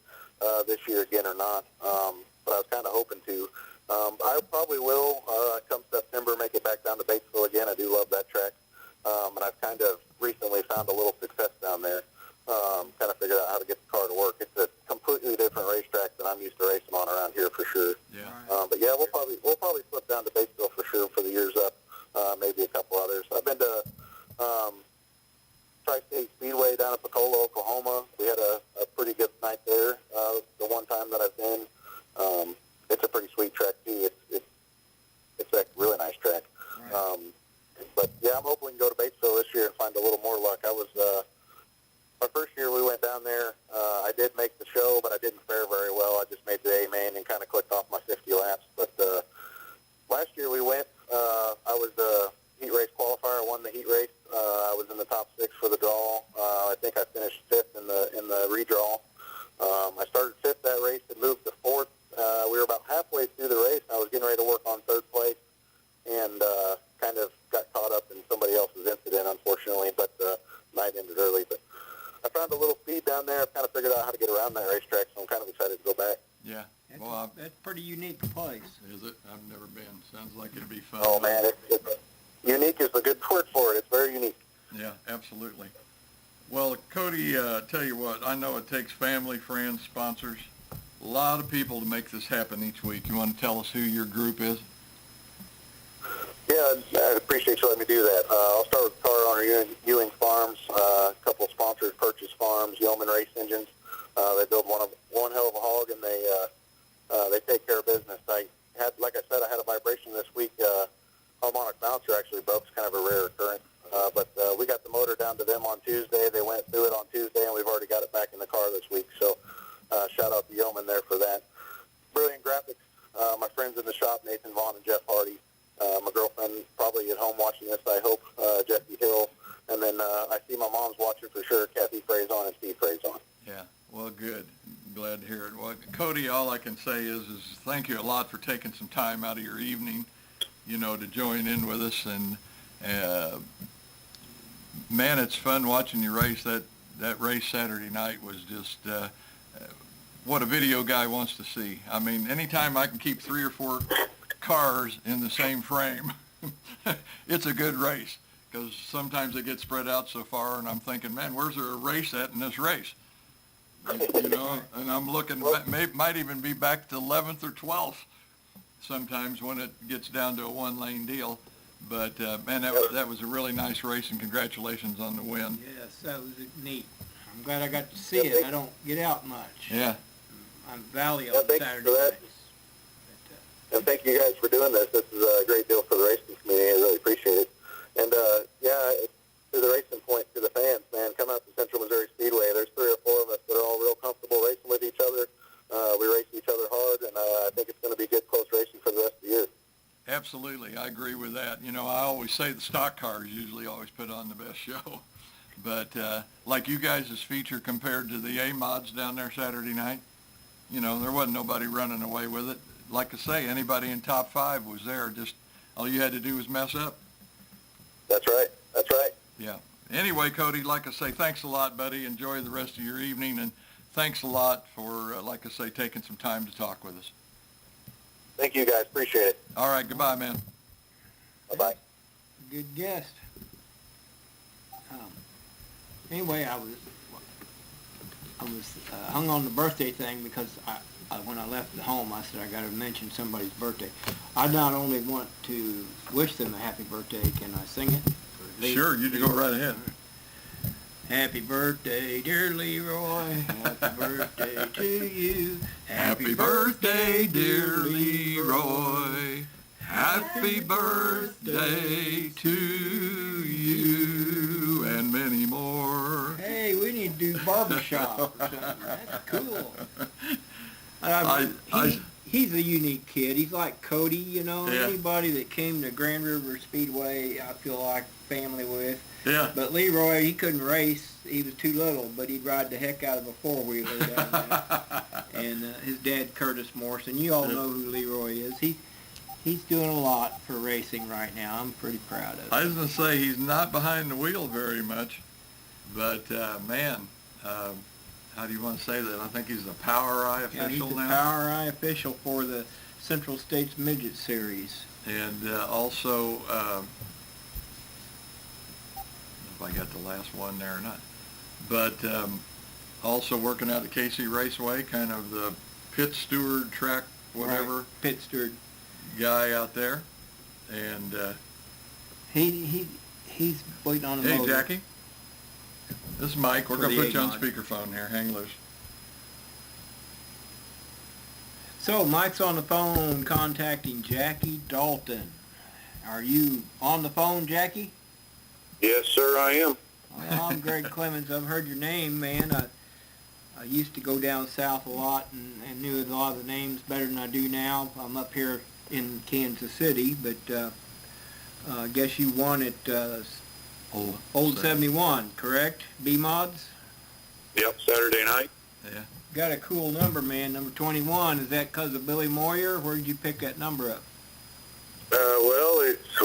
this year again or not, but I was kind of hoping to. I probably will, come September, make it back down to Batesville again. I do love that track, and I've kind of recently found a little success down there. Kind of figured out how to get the car to work. It's a completely different racetrack than I'm used to racing on around here for sure. Yeah. But yeah, we'll probably slip down to Batesville for sure for the years up. Maybe a couple others. I've been to Tri-State Speedway down in Pensacola, Oklahoma. We had a pretty good night there. The one time that I've been, it's a pretty sweet track too. It's a really nice track. Right. But yeah, I'm hoping we can go to Batesville this year and find a little more luck. I was my first year we went down there. I did make the show, but I didn't fare very well. I just made the A main and kind of clicked off my 50 laps. But last year we went. I was the heat race qualifier. I won the heat race. I was in the top 6 for the draw. I think I finished 5th in the redraw. I started 5th that race and moved to 4th. We were about halfway through the race. I was getting ready to work on 3rd place and kind of got caught up in somebody else's incident, unfortunately. But night ended early. But I found a little speed down there. I've kind of figured out how to get around that racetrack, so I'm kind of excited to go back. Yeah. That's a pretty unique place. Is it? I've never been. Sounds like it'd be fun. Oh, man, it's unique is the good word for it. It's very unique. Yeah, absolutely. Well, Cody, tell you what, I know it takes family, friends, sponsors, a lot of people to make this happen each week. You want to tell us who your group is? Yeah, I appreciate you letting me do that. I'll start with car owner Ewing Farms, a couple of sponsors, Purchase Farms, Yeoman Race Engines. They build one hell of a hog, and they take care of business. Like I said, I had a vibration this week. Harmonic bouncer actually broke. It's kind of a rare occurrence. But we got the motor down to them on Tuesday. They went through it on Tuesday, and we've already got it back in the car this week. So shout out to Yeoman there for that. Brilliant graphics. My friends in the shop, Nathan Vaughn and Jeff Hardy. My girlfriend probably at home watching this, I hope, Jesse Hill. And then I see my mom's watching for sure, Kathy Frazon and Steve Frazon. Yeah, well, good. Glad to hear it. Well, Cody, all I can say is thank you a lot for taking some time out of your evening, to join in with us. And, man, it's fun watching you race. That race Saturday night was just what a video guy wants to see. I mean, anytime I can keep 3 or 4 cars in the same frame, it's a good race, because sometimes they get spread out so far, and I'm thinking, man, where's there a race at in this race? And I'm looking, might even be back to 11th or 12th sometimes when it gets down to a one-lane deal. But, man, that was a really nice race, and congratulations on the win. Yes, that was neat. I'm glad I got to see it. I don't get out much. Yeah. I'm Valley on Saturday nights. And thank you guys for doing this. This is a great deal for the racing community. I really appreciate it. And, to the racing point, to the fans, man, come out to Central Missouri Speedway. There's 3 or 4 of us that are all real comfortable racing with each other. We race each other hard, and I think it's going to be good, close racing for the rest of the year. Absolutely. I agree with that. I always say the stock cars usually always put on the best show. But like you guys' feature compared to the A-mods down there Saturday night, there wasn't nobody running away with it. Like I say, anybody in top 5 was there. Just all you had to do was mess up. That's right. That's right. Yeah. Anyway, Cody, like I say, thanks a lot, buddy. Enjoy the rest of your evening, and thanks a lot for, like I say, taking some time to talk with us. Thank you, guys. Appreciate it. All right. Goodbye, man. Bye-bye. Good guest. Anyway, I was hung on the birthday thing because when I left the home, I said I got to mention somebody's birthday. I not only want to wish them a happy birthday, can I sing it? Sure, you can go right ahead. Happy birthday, dear Leroy. Happy birthday to you. Happy birthday, dear Leroy. Happy birthday to you, and many more. Hey, we need to do barbershop or something. That's cool. He's a unique kid. He's like Cody, Yeah. Anybody that came to Grand River Speedway, I feel like family with. Yeah. But Leroy, he couldn't race. He was too little, but he'd ride the heck out of a four-wheeler down there. And his dad, Curtis Morrison, you all know who Leroy is. He's doing a lot for racing right now. I'm pretty proud of him. I was going to say he's not behind the wheel very much, but man, how do you want to say that? I think he's the Power Eye official he's the now. Power Eye official for the Central States Midget Series. And also, I don't know if I got the last one there or not, but also working out at KC Raceway, kind of the pit steward, track, whatever. Right. Pit steward guy out there. And he's waiting on the hey, motor. Jackie. This is Mike. We're For going to the put you on A-mod. speakerphone here. Hang loose. So Mike's on the phone contacting Jackie Dalton. Are you on the phone, Jackie? Yes, sir, I am. Well, I'm Greg Clemens. I've heard your name, man. I used to go down south a lot and knew a lot of the names better than I do now. I'm up here in Kansas City, but I guess you won at Old 71, correct? B-Mods? Yep, Saturday night. Yeah. Got a cool number, man. Number 21. Is that because of Billy Moyer? Where did you pick that number up? Well, it's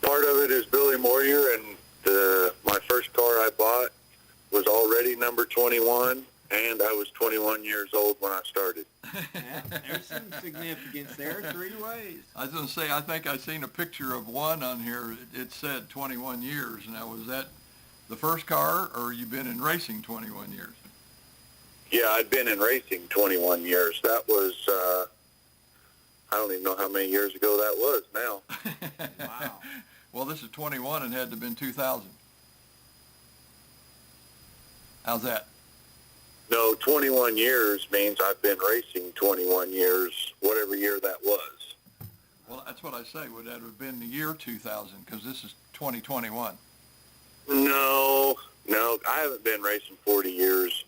part of it is Billy Moyer, and my first car I bought was already number 21, and and I was 21 years old when I started. Yeah, there's some significance there, 3 ways. I was going to say, I think I seen a picture of one on here. It said 21 years. Now, was that the first car, or you been in racing 21 years? Yeah, I'd been in racing 21 years. That was, I don't even know how many years ago that was now. Wow. Well, this is 21 and had to have been 2000. How's that? No, 21 years means I've been racing 21 years, whatever year that was. Well, that's what I say. Would that have been the year 2000? Because this is 2021. No, I haven't been racing 40 years.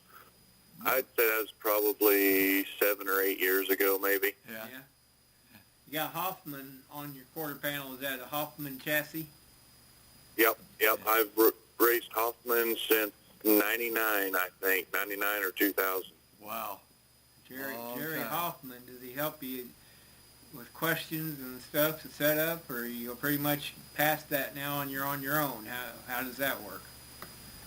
I'd say that was probably 7 or 8 years ago, maybe. Yeah. You got Hoffman on your quarter panel. Is that a Hoffman chassis? Yep. I've raced Hoffman since 99, I think, 99 or 2000. Wow. Jerry Hoffman, does he help you with questions and stuff to set up, or you're pretty much past that now and you're on your own? How does that work?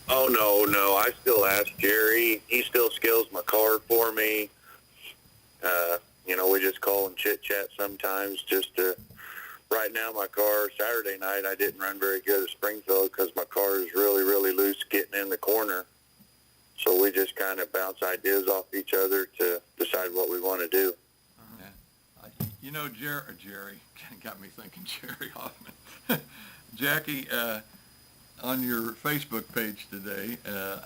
Oh, no, I still ask Jerry. He still scales my car for me. We just call and chit-chat sometimes just to... Right now, my car, Saturday night, I didn't run very good at Springfield because my car is really, really loose getting in the corner. So we just kind of bounce ideas off each other to decide what we want to do. Jerry, got me thinking Jerry Hoffman. Jackie, on your Facebook page today,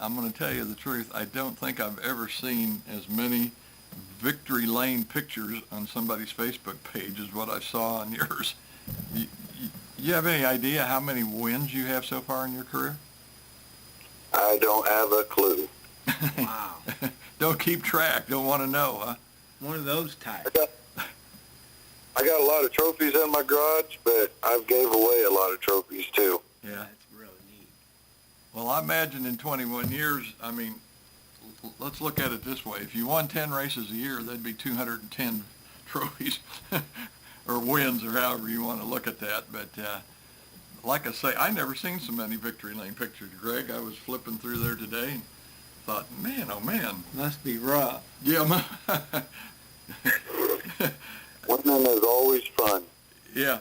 I'm going to tell you the truth. I don't think I've ever seen as many victory lane pictures on somebody's Facebook page as what I saw on yours. You have any idea how many wins you have so far in your career? I don't have a clue. Wow. Don't keep track. Don't want to know, huh? One of those types. I got a lot of trophies in my garage, but I've gave away a lot of trophies too. Yeah. That's really neat. Well, I imagine in 21 years, let's look at it this way. If you won 10 races a year, that'd be 210 trophies or wins, or however you want to look at that. But like I say, I never seen so many victory lane pictures, Greg. I was flipping through there today and thought, man, oh man. Must be rough. Yeah. Winning is always fun. Yeah.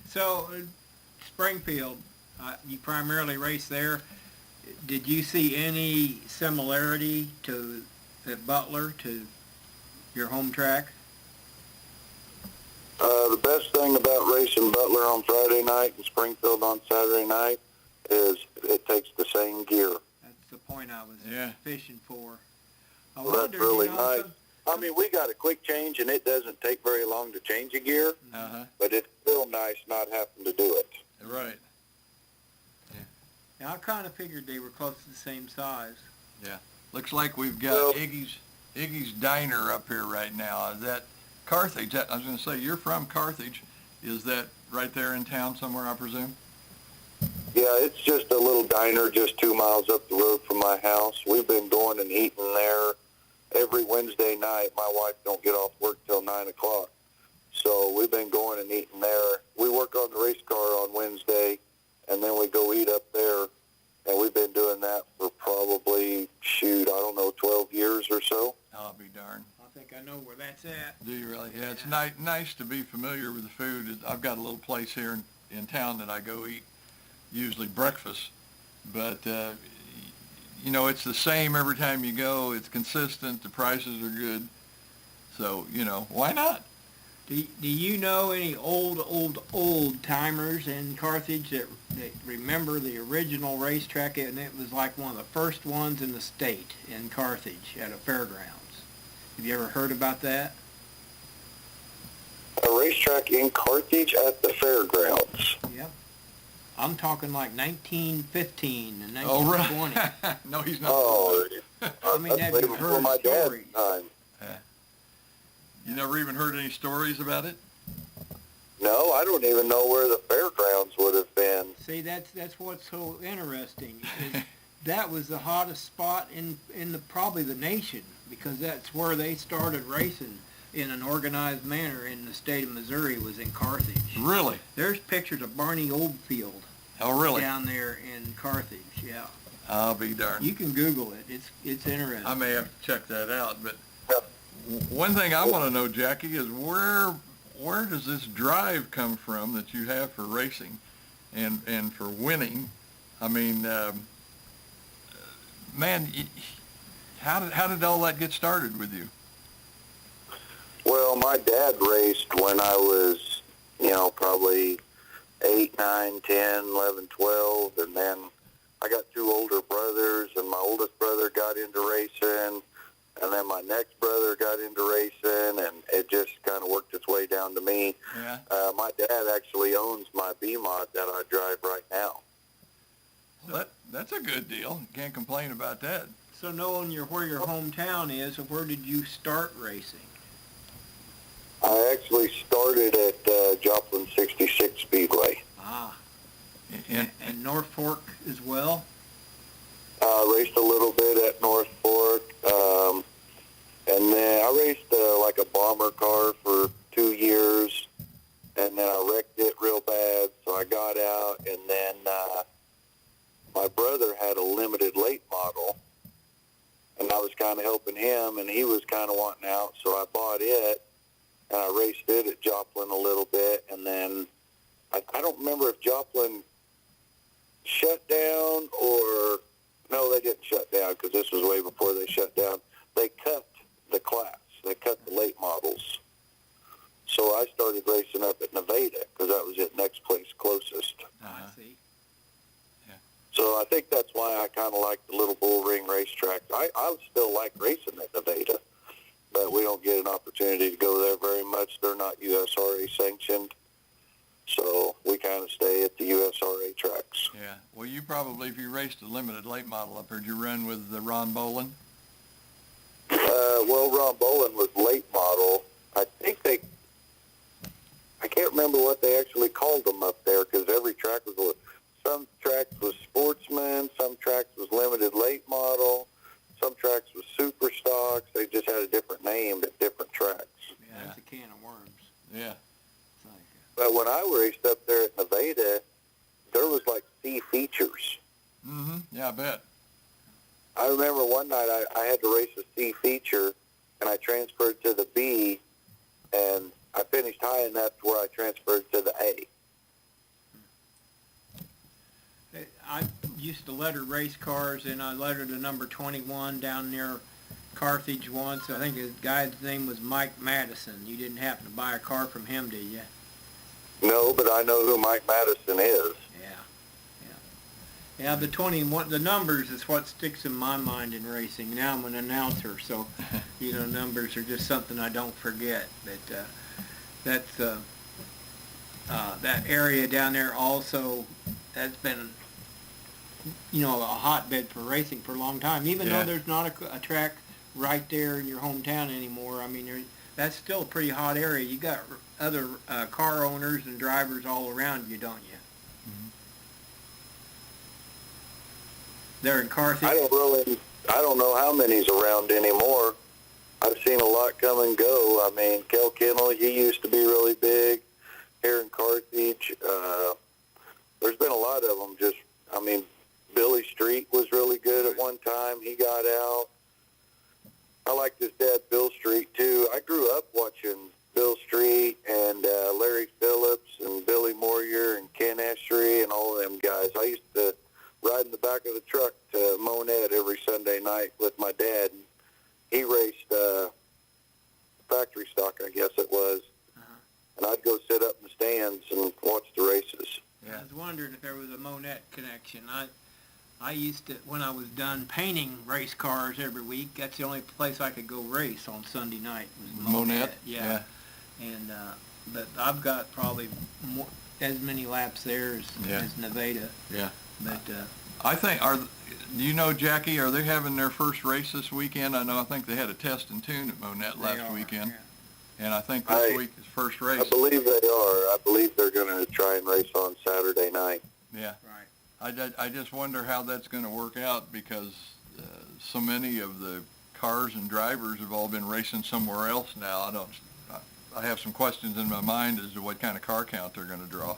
So, Springfield, you primarily race there. Did you see any similarity at Butler to your home track? The best thing about racing Butler on Friday night and Springfield on Saturday night is it takes the same gear. That's the point I was Yeah. fishing for. Well, that's really nice. We got a quick change, and it doesn't take very long to change a gear, but it's still nice not having to do it. Right. Yeah, I kind of figured they were close to the same size. Yeah. Looks like we've got Iggy's Diner up here right now. Is that Carthage? I was going to say, you're from Carthage. Is that right there in town somewhere, I presume? Yeah, it's just a little diner just 2 miles up the road from my house. We've been going and eating there every Wednesday night. My wife don't get off work till 9 o'clock. So we've been going and eating there. We work on the race car on Wednesday, and then we go eat up there. And we've been doing that for probably, 12 years or so. I'll be darned. I think I know where that's at. Do you really? Yeah, it's nice to be familiar with the food. I've got a little place here in town that I go eat, usually breakfast. But, it's the same every time you go. It's consistent. The prices are good. So, why not? Do you know any old timers in Carthage that remember the original racetrack? And it was like one of the first ones in the state in Carthage at a fairgrounds. Have you ever heard about that? A racetrack in Carthage at the fairgrounds. Yep. I'm talking like 1915 and Oh, 1920. right. No, he's not. Oh, I mean, have way you before heard my dad's stories? time. You never even heard any stories about it? No, I don't even know where the fairgrounds would have been. See, that's what's so interesting. Is that was the hottest spot in probably the nation, because that's where they started racing in an organized manner in the state of Missouri, was in Carthage. Really? There's pictures of Barney Oldfield Oh, really? down there in Carthage, yeah. I'll be darned. You can Google it. It's interesting. I may have to check that out. But one thing I want to know, Jackie, is where does this drive come from that you have for racing and for winning? I mean, man, how did all that get started with you? Well, my dad raced when I was, probably 8, 9, 10, 11, 12, and then I got 2 older brothers, and my oldest brother got into racing, and then my next brother got into racing, and it just kind of worked its way down to me. Yeah. My dad actually owns my B-Mod that I drive right now. Well, that's a good deal. Can't complain about that. So knowing where your hometown is, where did you start racing? I actually started at Joplin 66 Speedway. Ah. And And North Fork as well? Raced a little bit at North Fork, and then I raced like a bomber car for 2 years, and then I wrecked it real bad, so I got out, and then my brother had a limited late model, and I was kind of helping him, and he was kind of wanting out, so I bought it, and I raced it at Joplin a little bit, and then I don't remember if Joplin shut down or... No, they didn't shut down because this was way before they shut down. They cut the class. They cut the late models. So I started racing up at Nevada because that was it next place closest. I see. Yeah. So I think that's why I kind of like the little bull ring racetrack. I still like racing at Nevada, but we don't get an opportunity to go there very much. They're not USRA sanctioned. So we kind of stay at the USRA tracks. yeah. Well, you probably, if you raced a limited late model up there, did you run with Ron Bolin? Well, Ron Bolin was late model. I can't remember what they actually called them up there because every track was, some tracks was sportsman, some tracks was limited late model, some tracks was super stocks. They just had a different name at different tracks. Yeah, that's a can of worms. Yeah. It's like, But when I raced up there at Nevada, there was like C features. Mm-hmm. Yeah, I bet. I remember one night I had to race a C feature, and I transferred to the B, and I finished high enough to where I transferred to the A. I used to letter race cars, and I lettered the number 21 down near Carthage once. I think his guy's name was Mike Madison. You didn't happen to buy a car from him, did you? No, but I know who Mike Madison is. Yeah, the 21, the numbers is what sticks in my mind in racing. Now I'm an announcer, so, numbers are just something I don't forget. But that's, that area down there also has been, a hotbed for racing for a long time. Even Yeah. though there's not a track right there in your hometown anymore, I mean, that's still a pretty hot area. You got other car owners and drivers all around you, don't you? There in Carthage. I don't know how many's around anymore. I've seen a lot come and go. I mean, Kel Kennel, he used to be really big here in Carthage. There's been a lot of them. Billy Street was really good at one time. He got out. I liked his dad, Bill Street, too. I grew up watching Bill Street and Larry Phillips and Billy Moyer and Ken Eshery and all of them guys. I used to ride in the back of the truck to Monette every Sunday night with my dad. He raced factory stock, I guess it was. And I'd go sit up in the stands and watch the races. Yeah, I was wondering if there was a Monette connection. I used to, when I was done painting race cars every week, that's the only place I could go race on Sunday night was Monette. Yeah. And but I've got probably as many laps there as Nevada. Yeah. But I think, do you know, Jackie, are they having their first race this weekend? I think they had a test and tune at Monette last weekend. Yeah. And I think this week is first race. I believe they are. I believe they're going to try and race on Saturday night. Yeah. Right. I just wonder how that's going to work out because so many of the cars and drivers have all been racing somewhere else now. I have some questions in my mind as to what kind of car count they're going to draw.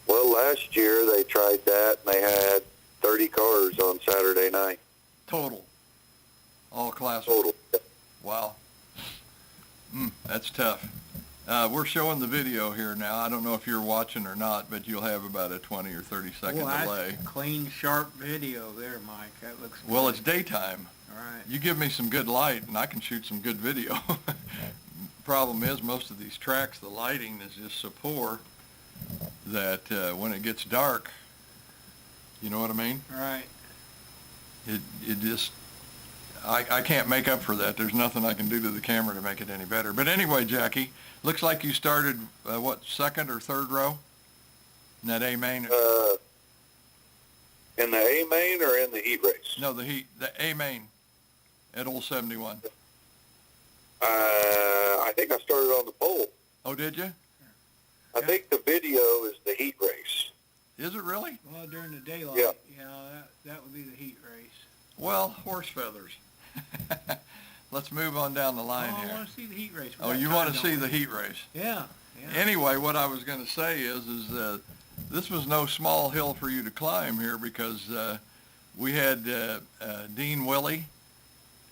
Well, last year they tried that, and they had 30 cars on Saturday night. Total. All classes. Total. Wow. That's tough. We're showing the video here now. I don't know if you're watching or not, but you'll have about a 20 or 30 second delay. That's clean, sharp video there, Mike. That looks good. Well, it's daytime. All right. You give me some good light, and I can shoot some good video. Problem is, most of these tracks, the lighting is just so poor that when it gets dark, you know what I mean? All right. It just, I can't make up for that. There's nothing I can do to the camera to make it any better. But anyway, Jackie, looks like you started, second or third row in that A main? In the A main or in the heat race? No, the A main at Old 71. I think I started on the pole. Oh, did you? I think the video is the heat race. Is it really? Well, during the daylight, Yeah. that would be the heat race. Well, horse feathers. Let's move on down the line I here. want to see the heat race. Oh, you want to see the heat race? Yeah. Anyway, what I was going to say is this was no small hill for you to climb here, because we had Dean Willie,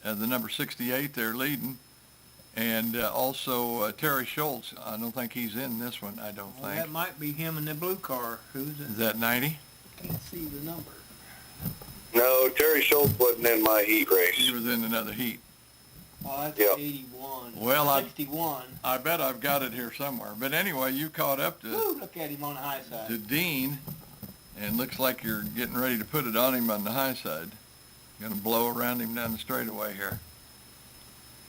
the number 68 there leading, and also Terry Schultz. I don't think he's in this one, I don't think. That might be him in the blue car. Who's it? Is that 90? Can't see the number. No, Terry Schultz wasn't in my heat race. He was in another heat. Oh, that's Yeah. 81. Well, 61. I bet I've got it here somewhere. But anyway, you caught up Woo, look at him on the high side. to Dean, and looks like you're getting ready to put it on him on the high side. You're going to blow around him down the straightaway here.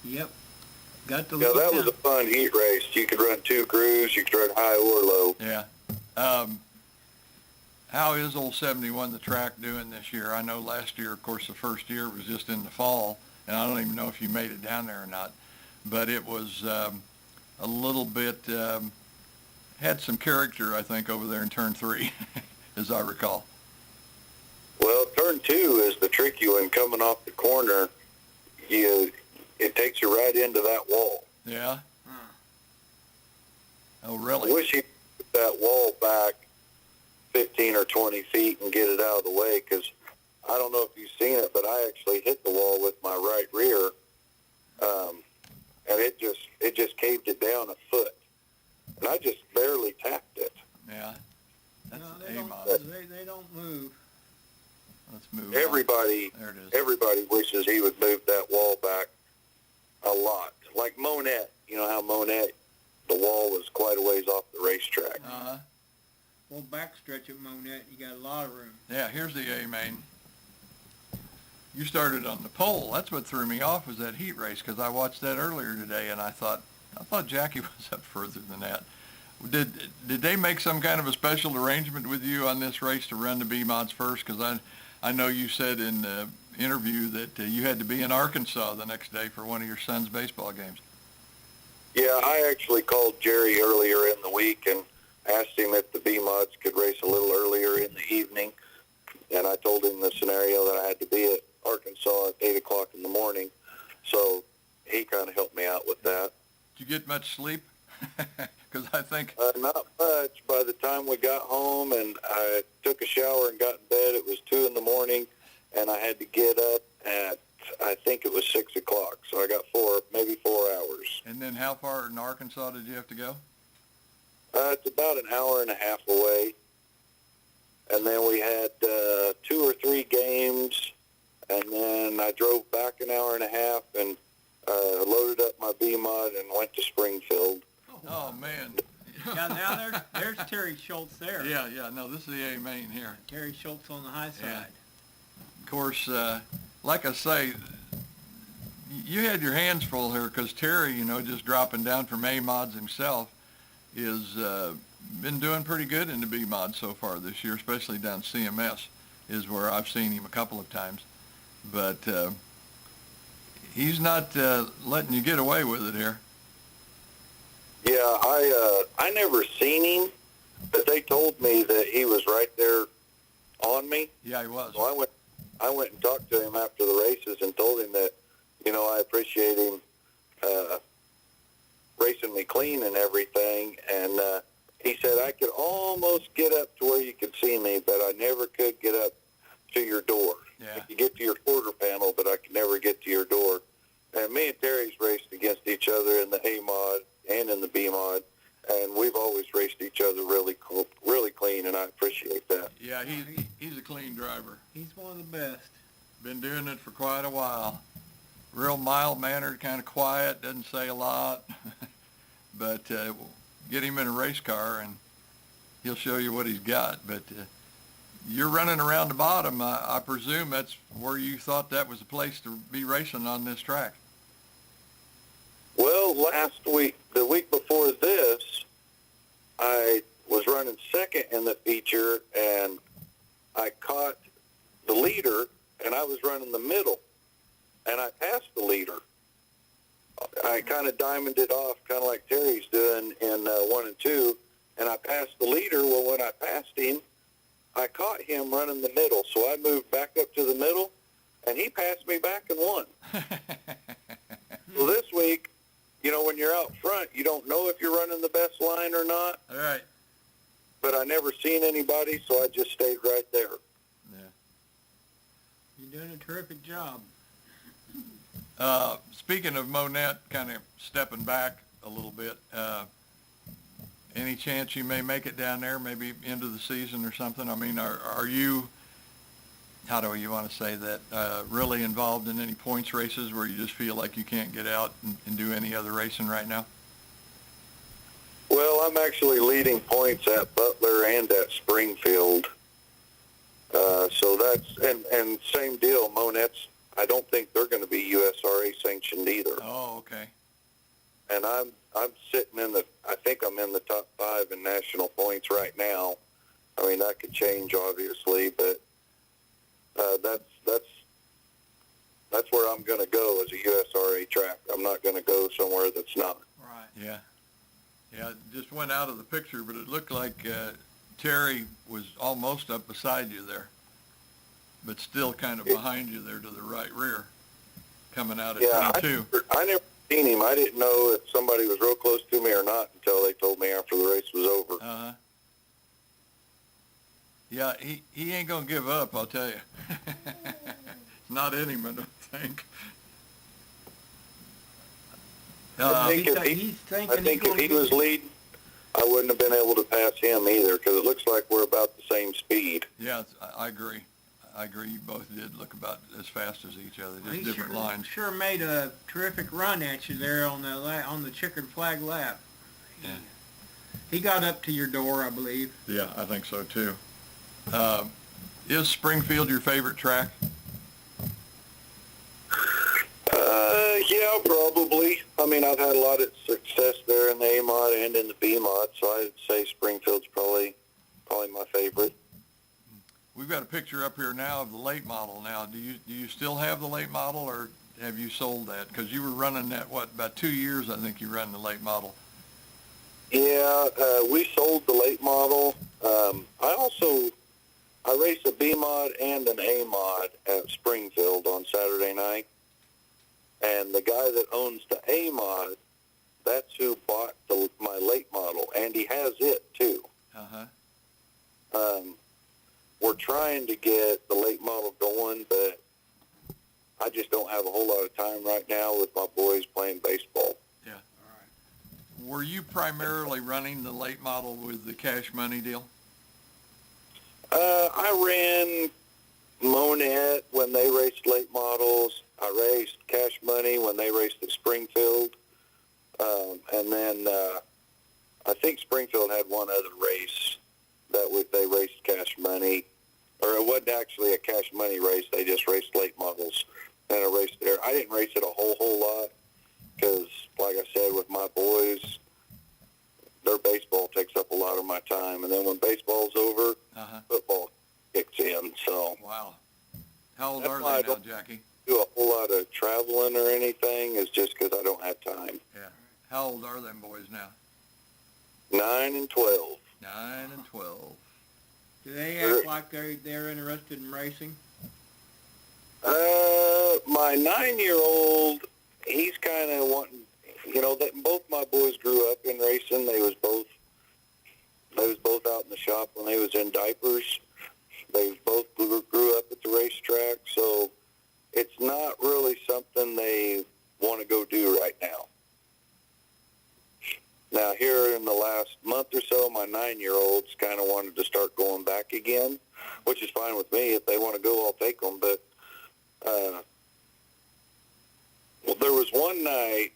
Yep. Got the Yeah, look that down. was a fun heat race. You could run two crews. You could run high or low. Yeah. How is Old 71, the track, doing this year? I know last year, of course, the first year was just in the fall, and I don't even know if you made it down there or not. But it was a little bit, had some character, I think, over there in turn 3, as I recall. Well, turn 2 is the tricky one. Coming off the corner, it takes you right into that wall. Yeah? Oh, I really? wish you put that wall back 15 or 20 feet and get it out of the way, because I don't know if you've seen it, but I actually hit the wall with my right rear, and it just caved it down a foot, and I just barely tapped it. Yeah. That's No, A they mod. they don't move. Let's move on. Everybody There it is. Everybody wishes he would move that wall back a lot. Like Monette, you know how Monette, the wall was quite a ways off the racetrack. Uh-huh. Well, backstretch of Monette, you got a lot of room. Yeah, here's the A main. You started on the pole. That's what threw me off, was that heat race, because I watched that earlier today, and I thought Jackie was up further than that. Did they make some kind of a special arrangement with you on this race to run the B mods first? Because I know you said in the interview that you had to be in Arkansas the next day for one of your son's baseball games. Yeah, I actually called Jerry earlier in the week and asked him if the B mods could race a little earlier in the evening, and I told him the scenario that I had to be at Arkansas at 8 o'clock in the morning, so he kind of helped me out with that. Did you get much sleep? Because I think... Not much. By the time we got home and I took a shower and got in bed, it was 2 in the morning, and I had to get up at, I think it was 6 o'clock, so I got maybe 4 hours. And then how far in Arkansas did you have to go? It's about an hour and a half away. And then we had 2 or 3 games, and then I drove back an hour and a half and loaded up my B-Mod and went to Springfield. Oh, man. Now there's Terry Schultz there. Yeah, no, this is the A main here. Terry Schultz on the high side. Yeah. Of course, like I say, you had your hands full here, because Terry, just dropping down from A mods himself, is been doing pretty good in the B mod so far this year, especially down CMS is where I've seen him a couple of times. But he's not letting you get away with it here. Yeah, I never seen him, but they told me that he was right there on me. Yeah, he was. So I went and talked to him after the races and told him that, I appreciate him racing me clean and everything. And he said I could almost get up to where you could see me, but I never could get up to Yeah, he's a clean driver. He's one of the best. Been doing it for quite a while. Real mild-mannered, kind of quiet, doesn't say a lot. But get him in a race car and he'll show you what he's got. But you're running around the bottom. I presume that's where you thought that was a place to be racing on this track. Well, last week, the week before this, I was running second in the feature, and I caught the leader, and I was running the middle, and I passed the leader. I kind of diamonded it off, kind of like Terry's doing in 1 and 2, and I passed the leader. Well, when I passed him, I caught him running the middle, so I moved back up to the middle, and he passed me back and won. So this week, you know, when you're out front, you don't know if you're running the best line or not. All right. But I never seen anybody, so I just stayed right there. Yeah. You're doing a terrific job. Speaking of Monette, kind of stepping back a little bit, any chance you may make it down there, maybe into the season or something? I mean, are you, how do you want to say that, really involved in any points races where you just feel like you can't get out and do any other racing right now? Well, I'm actually leading points at Butler and at Springfield. So that's, and same deal, Monette's, I don't think they're going to be USRA sanctioned either. Oh, okay. And I'm sitting in the, I think I'm in the top 5 in national points right now. I mean, that could change, obviously, but that's where I'm going to go as a USRA track. I'm not going to go somewhere that's not. Right. Yeah. Yeah, it just went out of the picture, but it looked like Terry was almost up beside you there, but still kind of behind you there to the right rear, coming out at 22. I never seen him. I didn't know if somebody was real close to me or not until they told me after the race was over. Uh-huh. Yeah, he ain't going to give up, I'll tell you. It's not in him, I don't think. I think if he was leading, I wouldn't have been able to pass him either, because it looks like we're about the same speed. Yeah, I agree. I agree. You both did look about as fast as each other, just different lines. Sure made a terrific run at you there on the checkered flag lap. Yeah. He got up to your door, I believe. Yeah, I think so too. Is Springfield your favorite track? Yeah, probably. I mean, I've had a lot of success there in the A mod and in the B mod, so I'd say Springfield's probably my favorite. We've got a picture up here now of the late model. Now, do you still have the late model, or have you sold that? Because you were running that, about 2 years, I think you ran the late model. Yeah, we sold the late model. I raced a B mod and an A mod at Springfield on Saturday night. And the guy that owns the A mod, that's who bought my late model, and he has it too. Uh-huh. We're trying to get the late model going, but I just don't have a whole lot of time right now with my boys playing baseball. Yeah. All right. Were you primarily running the late model with the cash money deal? I ran Monette when they raced late models. I raced Cash Money when they raced at Springfield. And then I think Springfield had one other race that they raced Cash Money. Or it wasn't actually a Cash Money race. They just raced late models. And I raced there. I didn't race it a whole lot because, like I said, with my boys, their baseball takes up a lot of my time. And then when baseball's over, football kicks in. So wow. How old are they now, Jackie? Do a whole lot of traveling or anything is just because I don't have time. Yeah. How old are them boys now? 9 and 12. 9 and 12. Do they act like they're interested in racing? My 9-year-old, he's kind of wanting. You know, both my boys grew up in racing. They was both out in the shop when they was in diapers. They both grew up at the racetrack, so it's not really something they want to go do right now. Now, here in the last month or so, my 9-year-old's kind of wanted to start going back again. which is fine with me. If they want to go, I'll take them. But well, there was one night,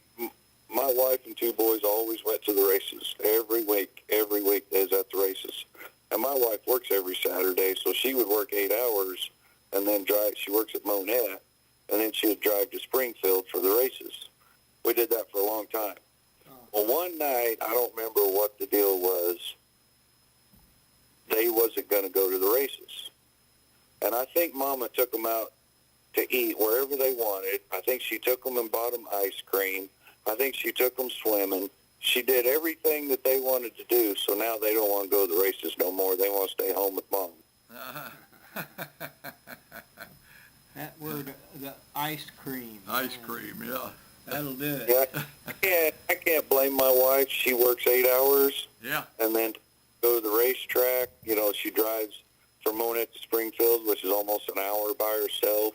my wife and two boys always went to the races every week. Every week they was at the races. And my wife works every Saturday, so she would work 8 hours and then drive. She works at Monette, and then she would drive to Springfield for the races. We did that for a long time. Well, one night, I don't remember what the deal was, they wasn't going to go to the races. And I think Mama took them out to eat wherever they wanted. I think she took them and bought them ice cream. I think she took them swimming. She did everything that they wanted to do, so now they don't want to go to the races no more. They want to stay home with Mom. That word, the ice cream. Ice cream, yeah. That'll do it. Yeah, I can't blame my wife. She works 8 hours. Yeah. And then go to the racetrack. You know, she drives from Monette to Springfield, which is almost an hour by herself.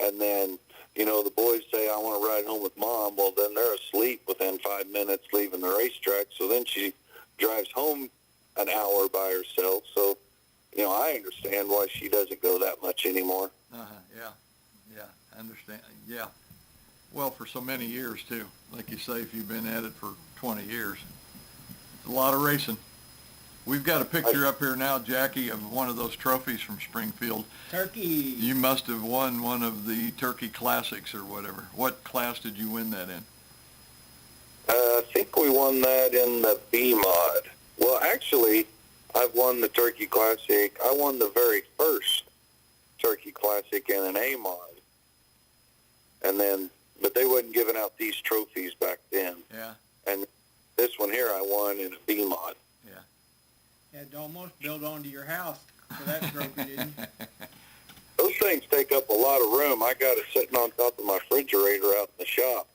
And then, you know, the boys say, I want to ride home with Mom. Well, then they're asleep within 5 minutes leaving the racetrack. So then she drives home an hour by herself. So, you know, I understand why she doesn't go that much anymore. Yeah. Yeah, I understand. Yeah. Well, for so many years, too. Like you say, if you've been at it for 20 years. It's a lot of racing. We've got a picture up here now, Jackie, of one of those trophies from Springfield. Turkey. You must have won one of the Turkey Classics or whatever. What class did you win that in? I think we won that in the B mod. Well, actually, I've won the Turkey Classic. I won the very first Turkey Classic in an A mod. And then, but they wasn't giving out these trophies back then. Yeah. And this one here I won in a B mod. Had to almost build onto your house for that trophy, didn't you? Those things take up a lot of room. I got it sitting on top of my refrigerator out in the shop,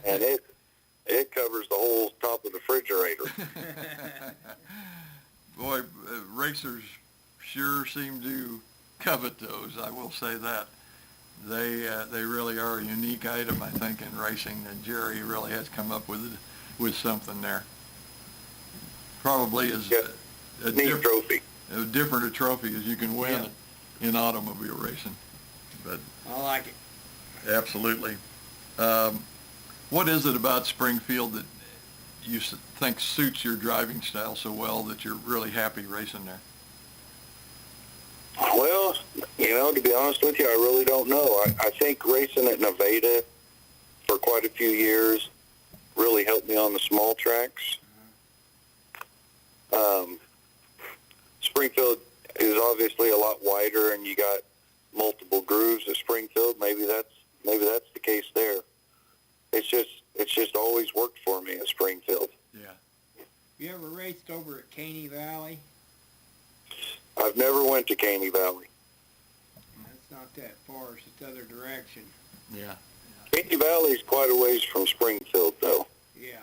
and it covers the whole top of the refrigerator. Boy, racers sure seem to covet those. I will say that. They really are a unique item, I think, in racing, and Jerry really has come up with something there. Probably is a neat trophy. As different a trophy as you can win in automobile racing. But I like it. Absolutely. What is it about Springfield that you think suits your driving style so well that you're really happy racing there? Well, you know, to be honest with you, I really don't know. I think racing at Nevada for quite a few years really helped me on the small tracks. Springfield is obviously a lot wider, and you got multiple grooves at Springfield. Maybe that's the case there. It's just always worked for me at Springfield. Yeah. You ever raced over at Caney Valley? I've never went to Caney Valley. That's not that far. It's the other direction. Yeah. Caney Valley is quite a ways from Springfield, though. Yeah.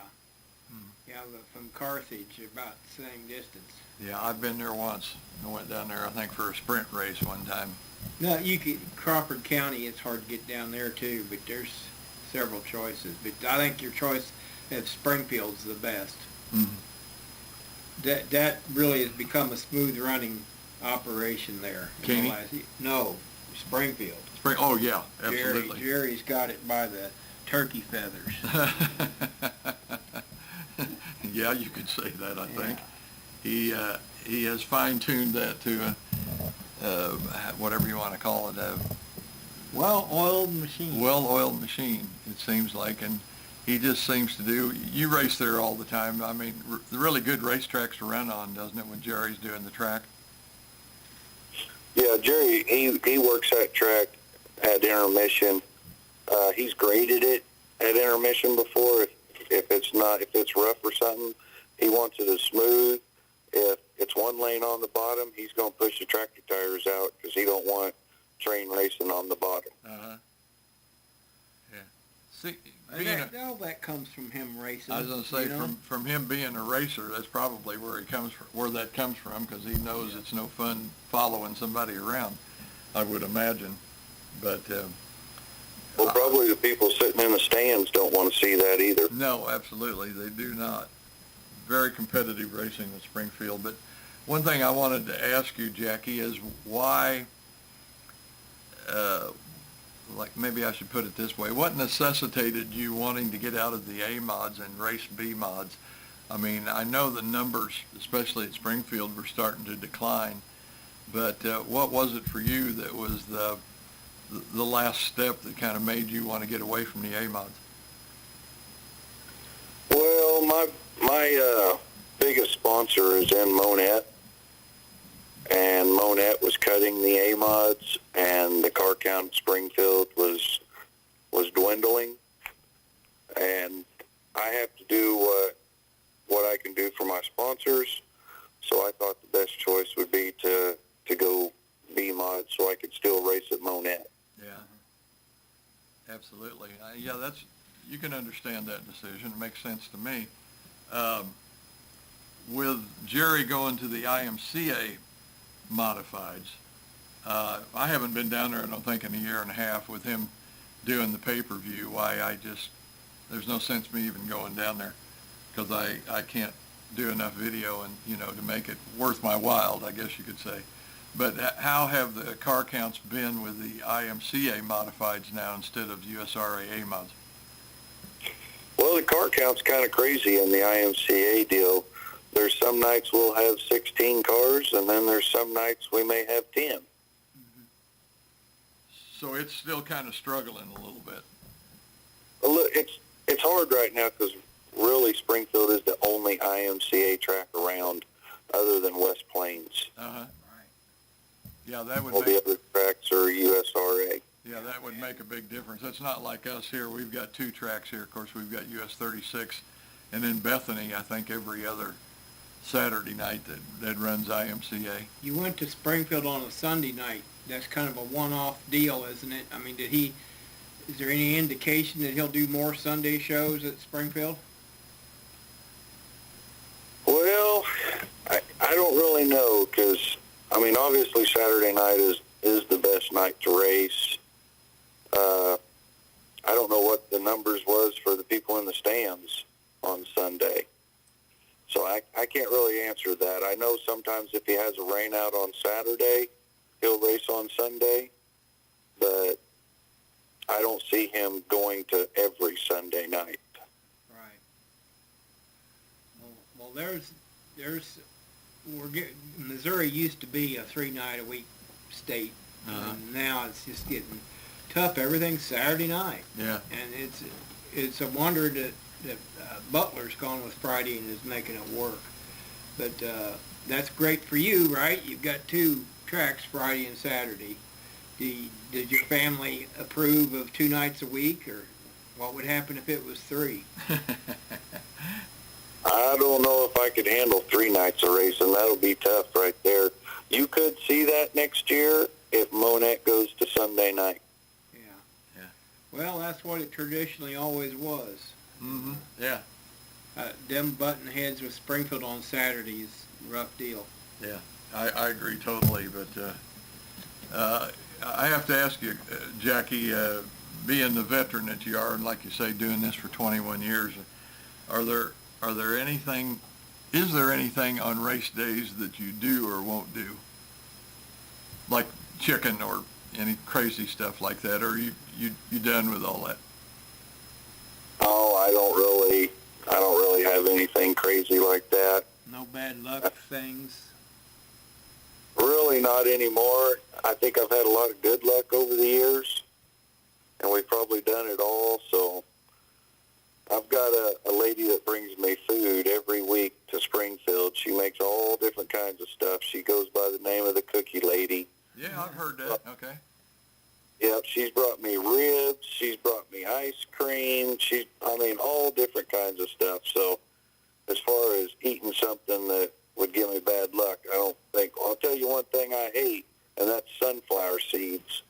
Yeah, but from Carthage, about the same distance. Yeah, I've been there once. I went down there, I think, for a sprint race one time. No, you could, Crawford County, it's hard to get down there too, but there's several choices. But I think your choice at Springfield's the best. Mm-hmm. That really has become a smooth running operation there. Caney? No, Springfield. Oh, yeah, absolutely. Jerry's got it by the turkey feathers. Yeah, you could say that, I think. He has fine-tuned that to whatever you want to call it, well-oiled machine. Well-oiled machine, it seems like, and he just seems to do. You race there all the time. I mean, really good racetracks to run on, doesn't it, when Jerry's doing the track? Yeah, Jerry, he works that track at intermission. He's graded it at intermission before. If it's rough or something, he wants it as smooth. If it's one lane on the bottom, he's going to push the tractor tires out because he don't want train racing on the bottom. Yeah. See, all that comes from him racing. I was going to say, from him being a racer, that's probably where that comes from, because he knows it's no fun following somebody around, I would imagine. But well, probably the people sitting in the stands don't want to see that either. No, absolutely, they do not. Very competitive racing in Springfield. But One thing I wanted to ask you, Jackie, is why, like maybe I should put it this way, what necessitated you wanting to get out of the A mods and race B mods? I mean, I know the numbers, especially at Springfield, were starting to decline, but what was it for you that was the last step that kind of made you want to get away from the A mods? Well, my biggest sponsor is in Monette, and Monette was cutting the A mods, and the car count at Springfield was dwindling, and I have to do what I can do for my sponsors. So I thought the best choice would be to go B mod, so I could still race at Monette. Yeah, absolutely. Yeah, you can understand that decision. It makes sense to me. With Jerry going to the IMCA modifieds, I haven't been down there, I don't think, in a year and a half with him doing the pay-per-view. There's no sense me even going down there because I can't do enough video and, to make it worth my while, I guess you could say. But how have the car counts been with the IMCA modifieds now instead of USRA A mods? Well, the car count's kind of crazy in the IMCA deal. There's some nights we'll have 16 cars, and then there's some nights we may have 10. Mm-hmm. So it's still kind of struggling a little bit. Well, it's hard right now because really Springfield is the only IMCA track around other than West Plains. Uh-huh. Yeah, that would All the other tracks are USRA. Yeah, that would make a big difference. It's not like us here. We've got two tracks here. Of course, we've got US 36, and then Bethany, I think, every other Saturday night that runs IMCA. You went to Springfield on a Sunday night. That's kind of a one-off deal, isn't it? I mean, is there any indication that he'll do more Sunday shows at Springfield? Well, I don't really know because, I mean, obviously Saturday night is the best night to race. I don't know what the numbers was for the people in the stands on Sunday. So I can't really answer that. I know sometimes if he has a rain out on Saturday, he'll race on Sunday, but I don't see him going to every Sunday night. Right. Well, Missouri used to be a 3-night-a-week state, and now it's just getting tough. Everything's Saturday night. Yeah. And it's a wonder that Butler's gone with Friday and is making it work. But that's great for you, right? You've got two tracks, Friday and Saturday. Did your family approve of 2 nights a week, or what would happen if it was 3? I don't know if I could handle 3 nights of racing. That'll be tough right there. You could see that next year if Monette goes to Sunday night. Yeah. Well, that's what it traditionally always was. Mm-hmm. Yeah. Them button heads with Springfield on Saturday is a rough deal. Yeah, I agree totally. But I have to ask you, Jackie, being the veteran that you are, and like you say, doing this for 21 years, is there anything on race days that you do or won't do? Like chicken or any crazy stuff like that, or you done with all that? Oh, I don't really have anything crazy like that. No bad luck things? Really not anymore. I think I've had a lot of good luck over the years, and we've probably done it all. So I've got a lady that brings me food every week to Springfield. She makes all different kinds of stuff. She goes by the name of the Cookie Lady. Yeah, I've heard that. Okay. Yep, she's brought me ribs. She's brought me ice cream. All different kinds of stuff. So as far as eating something that would give me bad luck, I don't think. I'll tell you one thing I hate, and that's sunflower seeds.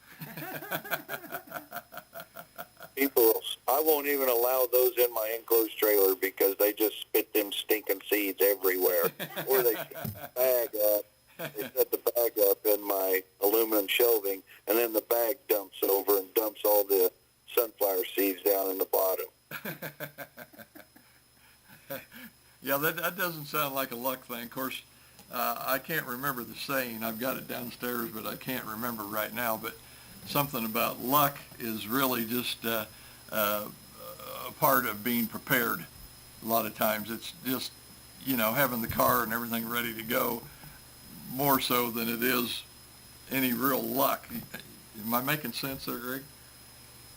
I won't even allow those in my enclosed trailer because they just spit them stinking seeds everywhere. Or they set the bag up. They set the bag up in my aluminum shelving, and then the bag dumps over and dumps all the sunflower seeds down in the bottom. Yeah, that doesn't sound like a luck thing. Of course, I can't remember the saying. I've got it downstairs, but I can't remember right now. But something about luck is really just a part of being prepared. A lot of times it's just, having the car and everything ready to go, more so than it is any real luck. Am I making sense there, Greg?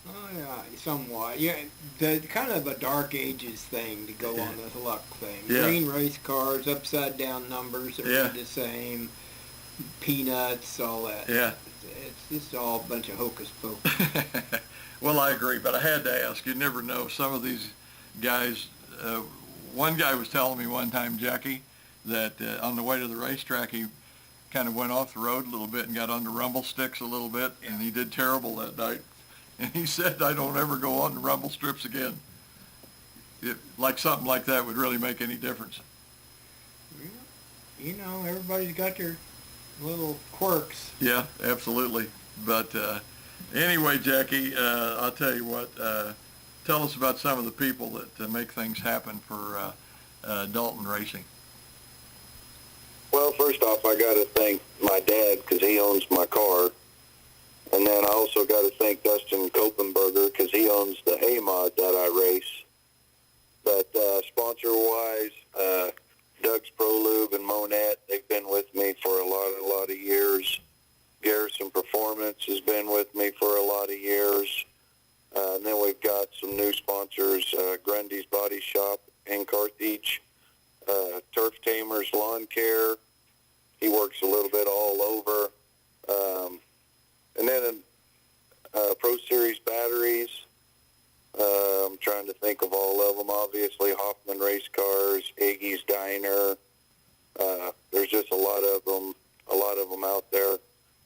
Oh, yeah, somewhat. Yeah, the kind of a dark ages thing to go on this luck thing. Yeah. Green race cars, upside down numbers that read the same, peanuts, all that. Yeah. It's just all a bunch of hocus pocus. Well, I agree, but I had to ask. You never know. Some of these guys, one guy was telling me one time, Jackie, that on the way to the racetrack, he kind of went off the road a little bit and got on the rumble sticks a little bit, and he did terrible that night. And he said, I don't ever go on the rumble strips again. Like something like that would really make any difference. Everybody's got their little quirks. Yeah, absolutely. But anyway, Jackie, I'll tell you what, tell us about some of the people that make things happen for Dalton Racing. Well, first off, I got to thank my dad because he owns my car. And then I also got to thank Dustin Kopenberger because he owns the A-Mod that I race. But sponsor-wise, Doug's Pro Lube and Monette, they've been with me for a lot of years. Garrison Performance has been with me for a lot of years. And then we've got some new sponsors, Grundy's Body Shop in Carthage, Turf Tamers Lawn Care. He works a little bit all over. And then Pro Series batteries. I'm trying to think of all of them. Obviously, Hoffman Race Cars, Iggy's Diner. There's just a lot of them out there.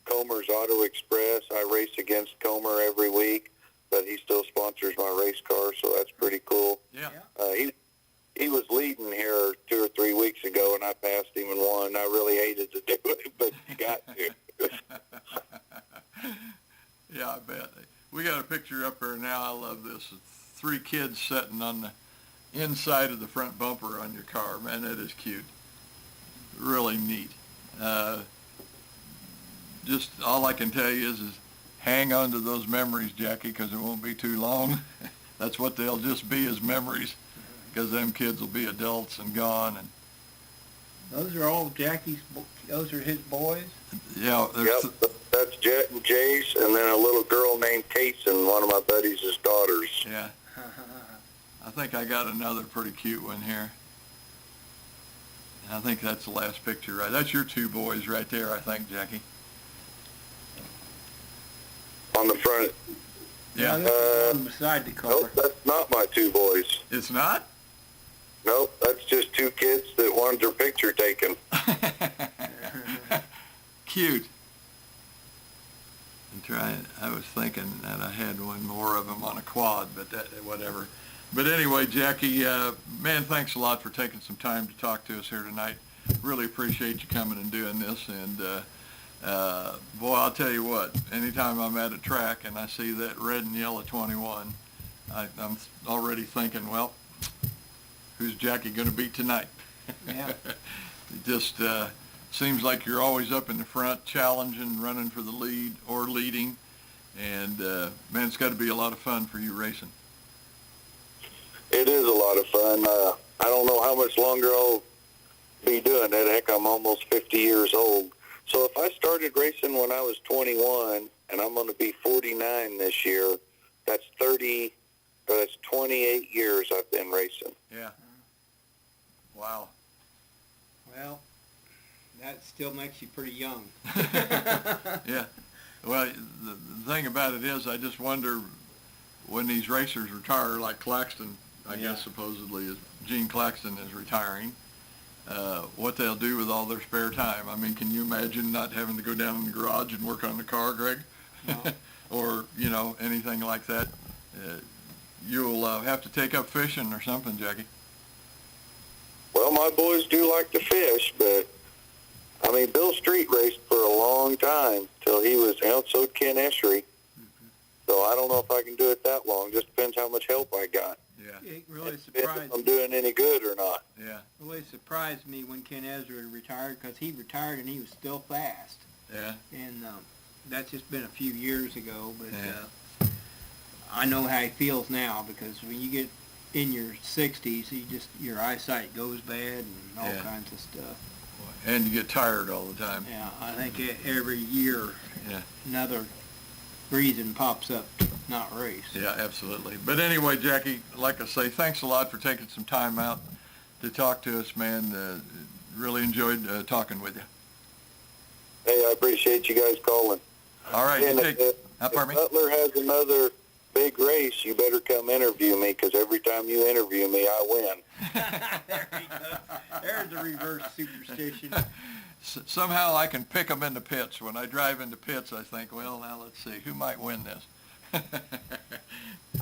Comer's Auto Express. I race against Comer every week, but he still sponsors my race car, so that's pretty cool. Yeah. He was leading here 2 or 3 weeks ago, and I passed him and won. I really hated to do it, but you got to. Yeah, I bet. We got a picture up there now. I love this. It's 3 kids sitting on the inside of the front bumper on your car. Man, that is cute. Really neat. Just all I can tell you is hang on to those memories, Jackie, because it won't be too long. That's what they'll just be, as memories, because them kids will be adults and gone. And Those are all those are his boys? yeah. Yep, that's Jet and Jace, and then a little girl named Kaysen, one of my buddies' daughters. Yeah. I think I got another pretty cute one here. I think that's the last picture, right? That's your 2 boys right there, I think, Jackie. On the front. Yeah. That's one beside the car. Nope, that's not my 2 boys. It's not? Nope, that's just 2 kids that wanted their picture taken. Cute. I was thinking that I had one more of them on a quad, but whatever. But anyway, Jackie, man, thanks a lot for taking some time to talk to us here tonight. Really appreciate you coming and doing this. And boy, I'll tell you what, anytime I'm at a track and I see that red and yellow 21, I'm already thinking, well, who's Jackie going to beat tonight? Yeah. It just seems like you're always up in the front, challenging, running for the lead or leading. And, man, it's got to be a lot of fun for you racing. It is a lot of fun. I don't know how much longer I'll be doing it. Heck, I'm almost 50 years old. So if I started racing when I was 21, and I'm going to be 49 this year, that's 28 years I've been racing. Yeah. Wow. Well, that still makes you pretty young. Yeah. Well, the thing about it is, I just wonder when these racers retire, like Claxton, I guess supposedly Gene Claxton is retiring, what they'll do with all their spare time. I mean, can you imagine not having to go down in the garage and work on the car, Greg? No. Or, anything like that. You'll have to take up fishing or something, Jackie. Well, my boys do like to fish, but, I mean, Bill Street raced for a long time till he was out, so Ken Eshery. So I don't know if I can do it that long. Just depends how much help I got. Yeah. It really If surprised I'm doing any good or not. Yeah. really surprised me when Ken Ezra retired, because he retired and he was still fast. Yeah. And that's just been a few years ago, but Yeah. I know how he feels now, because when you get in your 60s, your eyesight goes bad and all Yeah. kinds of stuff. And you get tired all the time. Yeah, I think every year Yeah. another reason pops up to not race. Yeah, absolutely. But anyway, Jackie, like I say, thanks a lot for taking some time out to talk to us, man. Really enjoyed talking with you. Hey, I appreciate you guys calling. All right. And You take, if pardon me? Butler has another big race, you better come interview me, because every time you interview me, I win. There you go. There's a reverse superstition. Somehow I can pick them in the pits. When I drive into pits, I think, well, now let's see, who might win this?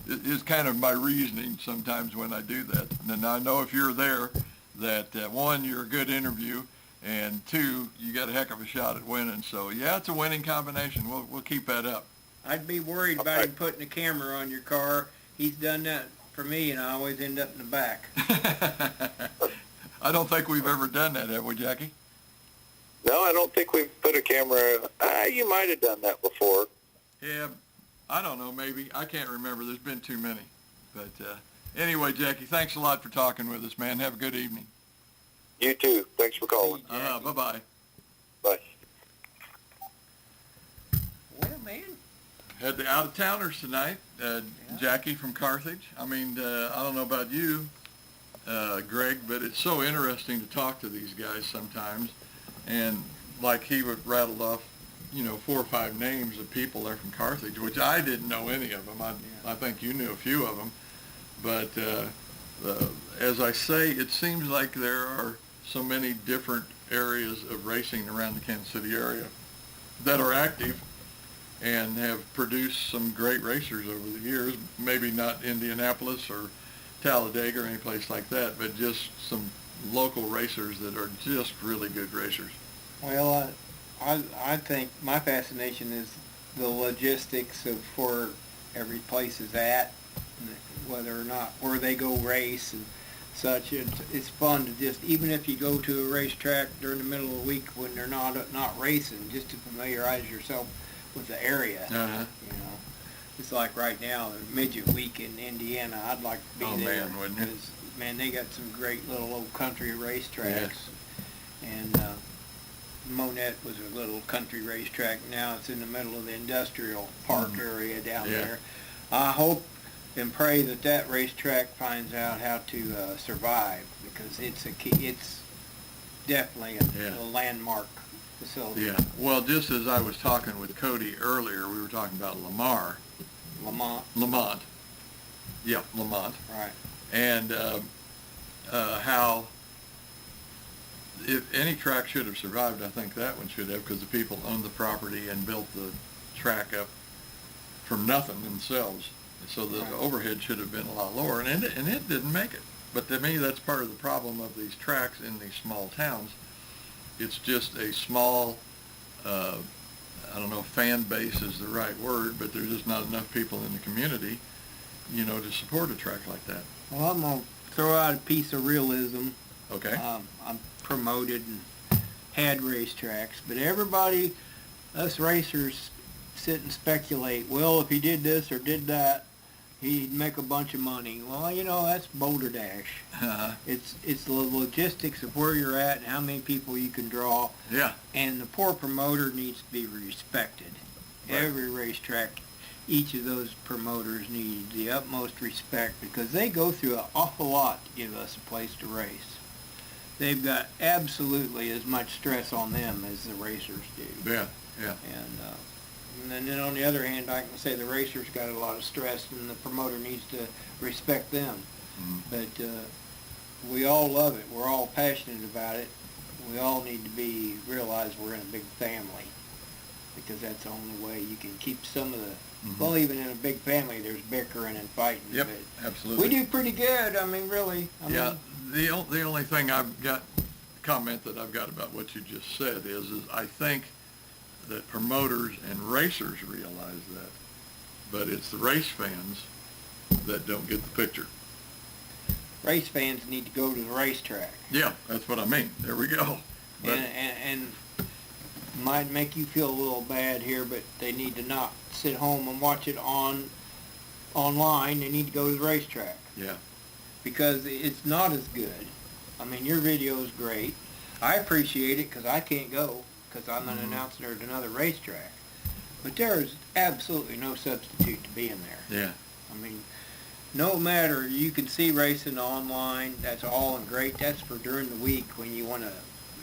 It's kind of my reasoning sometimes when I do that. And I know if you're there, that one, you're a good interview, and two, you got a heck of a shot at winning. So yeah, it's a winning combination. We'll keep that up. I'd be worried about him putting a camera on your car. He's done that for me, and I always end up in the back. I don't think we've ever done that, have we, Jackie? No, I don't think we've put a camera. You might have done that before. Yeah, I don't know, maybe. I can't remember. There's been too many. But anyway, Jackie, thanks a lot for talking with us, man. Have a good evening. You too. Thanks for calling. Bye-bye. Bye. Well, man. Had the out-of-towners tonight. Jackie from Carthage. I mean, I don't know about you, Greg, but it's so interesting to talk to these guys sometimes. And like he would rattled off, 4 or 5 names of people there from Carthage, which I didn't know any of them. I think you knew a few of them. But as I say, it seems like there are so many different areas of racing around the Kansas City area that are active and have produced some great racers over the years. Maybe not Indianapolis or Talladega or any place like that, but just some local racers that are just really good racers. Well, I think my fascination is the logistics of where every place is at, whether or not where they go race and such. It's fun to just, even if you go to a racetrack during the middle of the week when they're not racing, just to familiarize yourself with the area. Uh-huh. It's like right now, the midget week in Indiana. I'd like to be there. Man, wouldn't you? Because, man, they got some great little old country racetracks. Yeah. And Monette was a little country racetrack. Now it's in the middle of the industrial park area down there. I hope and pray that racetrack finds out how to survive, because it's definitely a landmark facility. Yeah. Well, just as I was talking with Cody earlier, we were talking about Lamont. Yeah, Lamont. Right. And how if any track should have survived, I think that one should have, because the people owned the property and built the track up from nothing themselves. So the overhead should have been a lot lower, and it didn't make it. But to me, that's part of the problem of these tracks in these small towns. It's just a small, I don't know if fan base is the right word, but there's just not enough people in the community, to support a track like that. Well, I'm going to throw out a piece of realism. Okay. I'm promoted and had racetracks, but everybody, us racers, sit and speculate, well, if he did this or did that, he'd make a bunch of money. Well, that's Boulder Dash. Uh-huh. It's the logistics of where you're at and how many people you can draw. Yeah. And the poor promoter needs to be respected. Right. Every racetrack, each of those promoters need the utmost respect, because they go through an awful lot to give us a place to race. They've got absolutely as much stress on them as the racers do. Yeah, yeah. And then on the other hand, I can say the racers got a lot of stress, and the promoter needs to respect them. Mm-hmm. But we all love it. We're all passionate about it. We all need to realize we're in a big family, because that's the only way you can keep some of the, well, even in a big family, there's bickering and fighting. Yep, but absolutely. we do pretty good. I mean, really. The only thing comment that I've got about what you just said is I think that promoters and racers realize that, but it's the race fans that don't get the picture. race fans need to go to the racetrack. Yeah, that's what I mean. There we go. But, And might make you feel a little bad here, but they need to not sit home and watch it online. They need to go to the racetrack. yeah. Because it's not as good. I mean, your video is great. I appreciate it because I can't go because I'm an announcer at another racetrack. But there is absolutely no substitute to being there. Yeah. I mean, no matter, you can see racing online, that's all and great. That's for during the week when you want to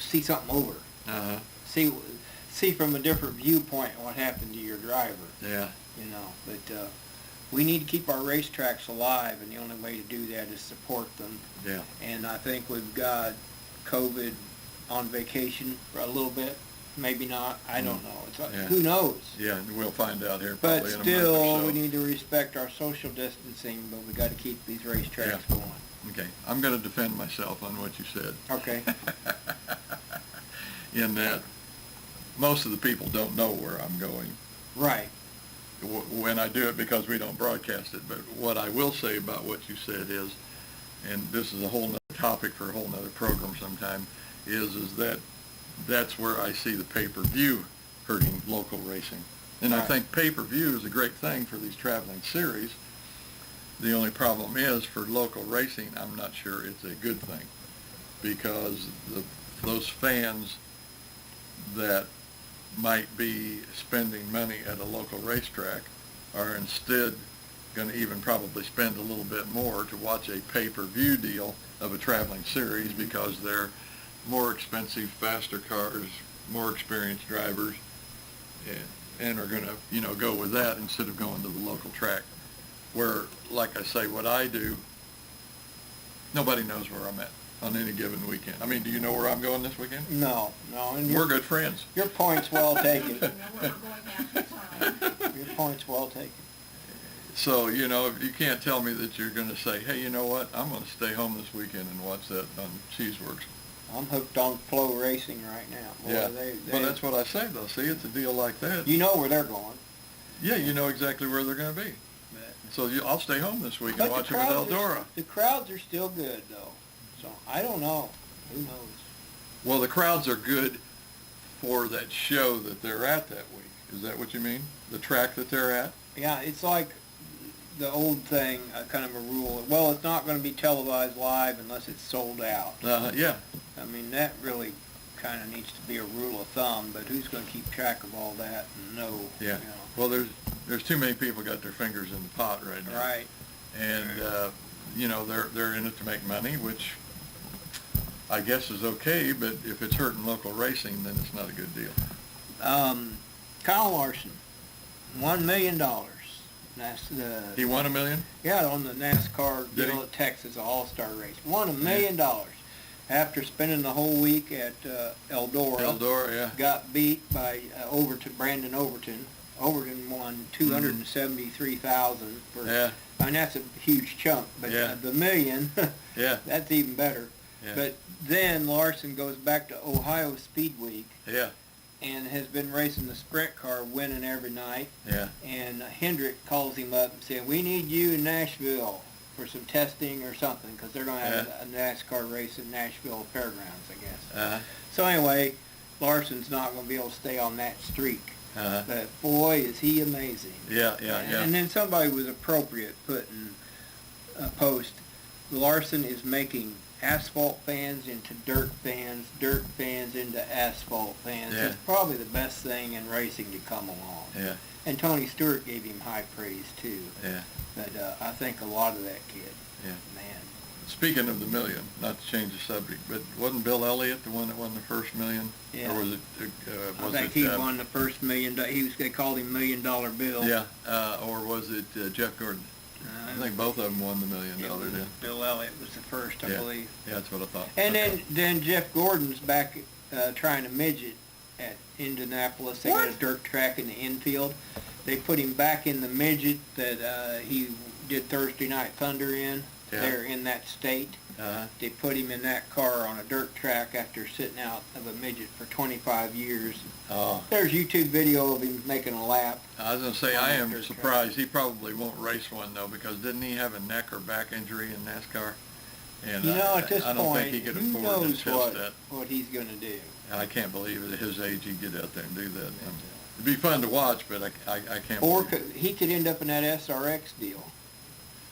see something over. Uh-huh. See from a different viewpoint what happened to your driver. Yeah. You know, but we need to keep our racetracks alive, and the only way to do that is support them. Yeah. And I think we've got COVID on vacation for a little bit. Maybe not. I don't know. It's like, Yeah. who knows? Yeah, we'll find out here But probably in a still, month or so. we need to respect our social distancing, but we got to keep these racetracks going. Okay, I'm going to defend myself on what you said. Okay. In that most of the people don't know where I'm going Right. when I do it because we don't broadcast it. But what I will say about what you said is, and this is a whole nother topic for a whole nother program sometime, is that that's where I see the pay-per-view hurting local racing. And I Right. think pay-per-view is a great thing for these traveling series. The only problem is for local racing, I'm not sure it's a good thing because those fans that might be spending money at a local racetrack are instead going to even probably spend a little bit more to watch a pay-per-view deal of a traveling series because they're more expensive, faster cars, more experienced drivers, and are going to, go with that instead of going to the local track. Where, like I say, what I do, nobody knows where I'm at on any given weekend. I mean, do you know where I'm going this weekend? No. And We're good friends. Your point's well taken. You know where we're going half the time. Your point's well taken. So, if you can't tell me that you're going to say, hey, you know what, I'm going to stay home this weekend and watch that on Cheeseworks. I'm hooked on Flow Racing right now. Boy, Yeah, well, that's what I say, though. See, it's a deal like that. You know where they're going. Yeah, you know exactly where they're going to be. So I'll stay home this week and watch it with Eldora. The crowds are still good, though. So, I don't know. Who knows? Well, the crowds are good for that show that they're at that week. Is that what you mean? The track that they're at? Yeah, it's like the old thing, kind of a rule. Well, it's not going to be televised live unless it's sold out. Yeah. I mean, that really kind of needs to be a rule of thumb, but who's going to keep track of all that and know? Yeah. Well, there's too many people got their fingers in the pot right now. Right. And, they're in it to make money, which I guess is okay, but if it's hurting local racing, then it's not a good deal. Kyle Larson, $1 million. That's He won $1 million? Yeah, on the NASCAR Did deal he? at Texas All-Star race. Won $1 million after spending the whole week at Eldora. Eldora, yeah. Got beat by Brandon Overton. Overton won $273,000 for. Yeah. I mean, that's a huge chunk, but Yeah. the million, Yeah. that's even better. Yeah. But then Larson goes back to Ohio Speed Week Yeah. and has been racing the sprint car, winning every night. Yeah. And Hendrick calls him up and said, we need you in Nashville for some testing or something, because they're going to have a NASCAR race at Nashville Fairgrounds, I guess. Uh-huh. So anyway, Larson's not going to be able to stay on that streak. Uh-huh. But boy, is he amazing. Yeah. And then somebody was appropriate putting a post, Larson is making asphalt fans into dirt fans into asphalt fans. Yeah. It's probably the best thing in racing to come along. Yeah. And Tony Stewart gave him high praise too. Yeah. But I think a lot of that kid, Yeah. man. Speaking of the million, not to change the subject, but wasn't Bill Elliott the one that won the first million? Yeah. Or was it? I think he won the first $1 million. They called him $1 Million Bill. Yeah. Or was it Jeff Gordon? I think both of them won the $1 million deal. Bill Elliott was the first, I believe. Yeah, that's what I thought. And Okay. then Jeff Gordon's back trying to midget at Indianapolis. They got a dirt track in the infield. They put him back in the midget that he did Thursday Night Thunder in. Yeah. They're in that state. Uh-huh. They put him in that car on a dirt track after sitting out of a midget for 25 years. Oh. There's YouTube video of him making a lap. I was going to say, on I that am dirt surprised. He probably won't race one, though, because didn't he have a neck or back injury in NASCAR? And You know, at this I don't think point, he could who afford to knows test that. what he's going to do. I can't believe at his age he'd get out there and do that. It'd be fun to watch, but I can't Or believe he could end up in that SRX deal.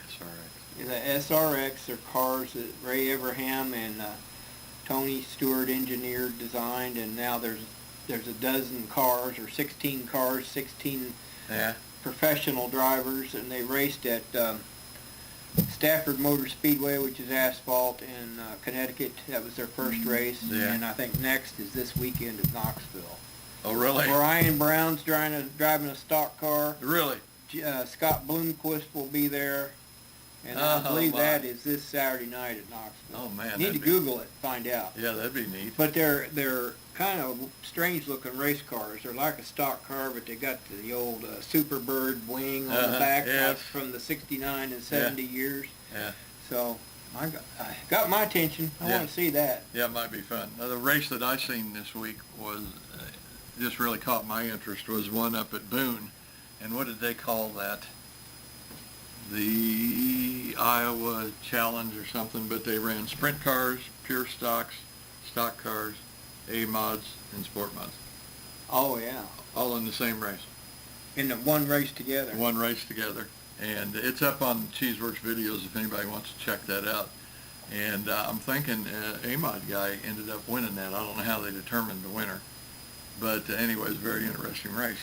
SRX. The SRX are cars that Ray Abraham and Tony Stewart engineered, designed, and now there's a dozen cars, or 16 cars, 16 Yeah. professional drivers, and they raced at Stafford Motor Speedway, which is asphalt, in Connecticut. That was their first race. Yeah. And I think next is this weekend at Knoxville. Oh, really? Brian Brown's driving a stock car. Really? Scott Bloomquist will be there. And Oh, I believe my. that is this Saturday night at Knoxville. Oh, man, Need to that'd be- Google it, find out. Yeah, that'd be neat. But they're kind of strange-looking race cars. They're like a stock car, but they got the old Superbird wing on the back, yes. like from the 69 and 70 years. Yeah. So I got my attention. I Yeah. want to see that. Yeah, it might be fun. The race that I seen this week was just really caught my interest. Was one up at Boone, and what did they call that? The Iowa Challenge or something. But they ran sprint cars, pure stocks, stock cars, A mods, and sport mods, Oh yeah, all in the same race. in the one race together. One race together. And it's up on Cheeseworks videos if anybody wants to check that out. And I'm thinking A-Mod guy ended up winning that. I don't know how they determined the winner. But anyways, very interesting race.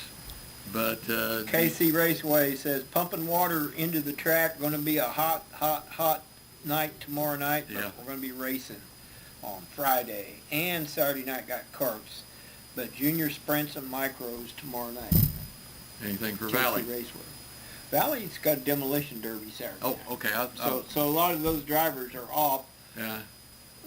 But KC Raceway says pumping water into the track. Going to be a hot night tomorrow night. But Yeah. we're going to be racing on Friday and Saturday night. Got carts, but junior sprints and micros tomorrow night. anything for KC Valley. Raceway. Valley's got a demolition derby Saturday. Oh, okay. So a lot of those drivers are off, Yeah.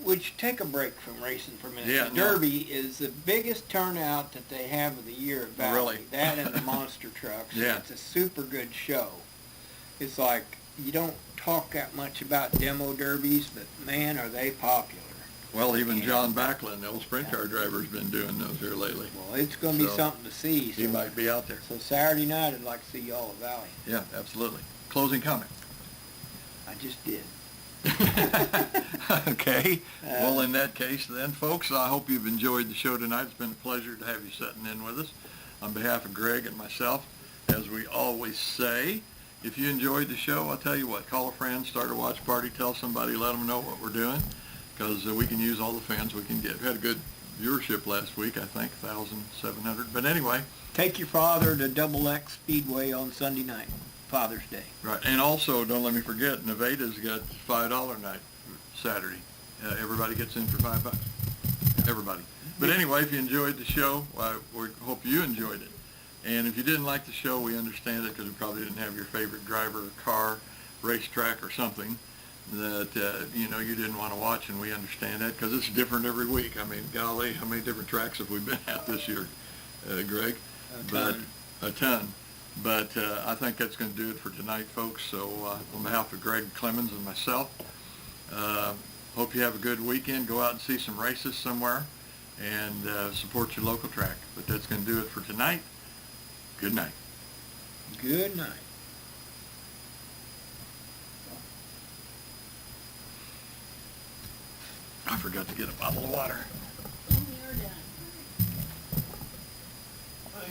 which take a break from racing for a minute. Yeah, The no. Derby is the biggest turnout that they have of the year at Valley. Really? That and the monster trucks. Yeah. It's a super good show. It's like, you don't talk that much about demo derbies, but man, are they popular. Well, even John Backlund, the old sprint car driver, has been doing those here lately. Well, it's going to be So, something to see. He might be out there. So Saturday night, I'd like to see y'all at Valley. Yeah, absolutely. Closing comment. I just did. Okay. Well, in that case then, folks, I hope you've enjoyed the show tonight. It's been a pleasure to have you sitting in with us. On behalf of Greg and myself, as we always say, if you enjoyed the show, I'll tell you what, call a friend, start a watch party, tell somebody, let them know what we're doing, because we can use all the fans we can get. We had a good viewership last week, I think, 1,700. But anyway, Take your father to Double X Speedway on Sunday night, Father's Day. right. And also, don't let me forget, Nevada's got $5 night Saturday. Everybody gets in for $5. Everybody. But anyway, if you enjoyed the show, we hope you enjoyed it. And if you didn't like the show, we understand it, because we probably didn't have your favorite driver, car, racetrack, or something that you didn't want to watch, and we understand that, because it's different every week. I mean, golly, how many different tracks have we been at this year, Greg? A ton. But I think that's going to do it for tonight, folks. So on behalf of Greg Clemens and myself, hope you have a good weekend. Go out and see some races somewhere, and support your local track. But that's going to do it for tonight. Good night. Good night. I forgot to get a bottle of water. You're done. Ay,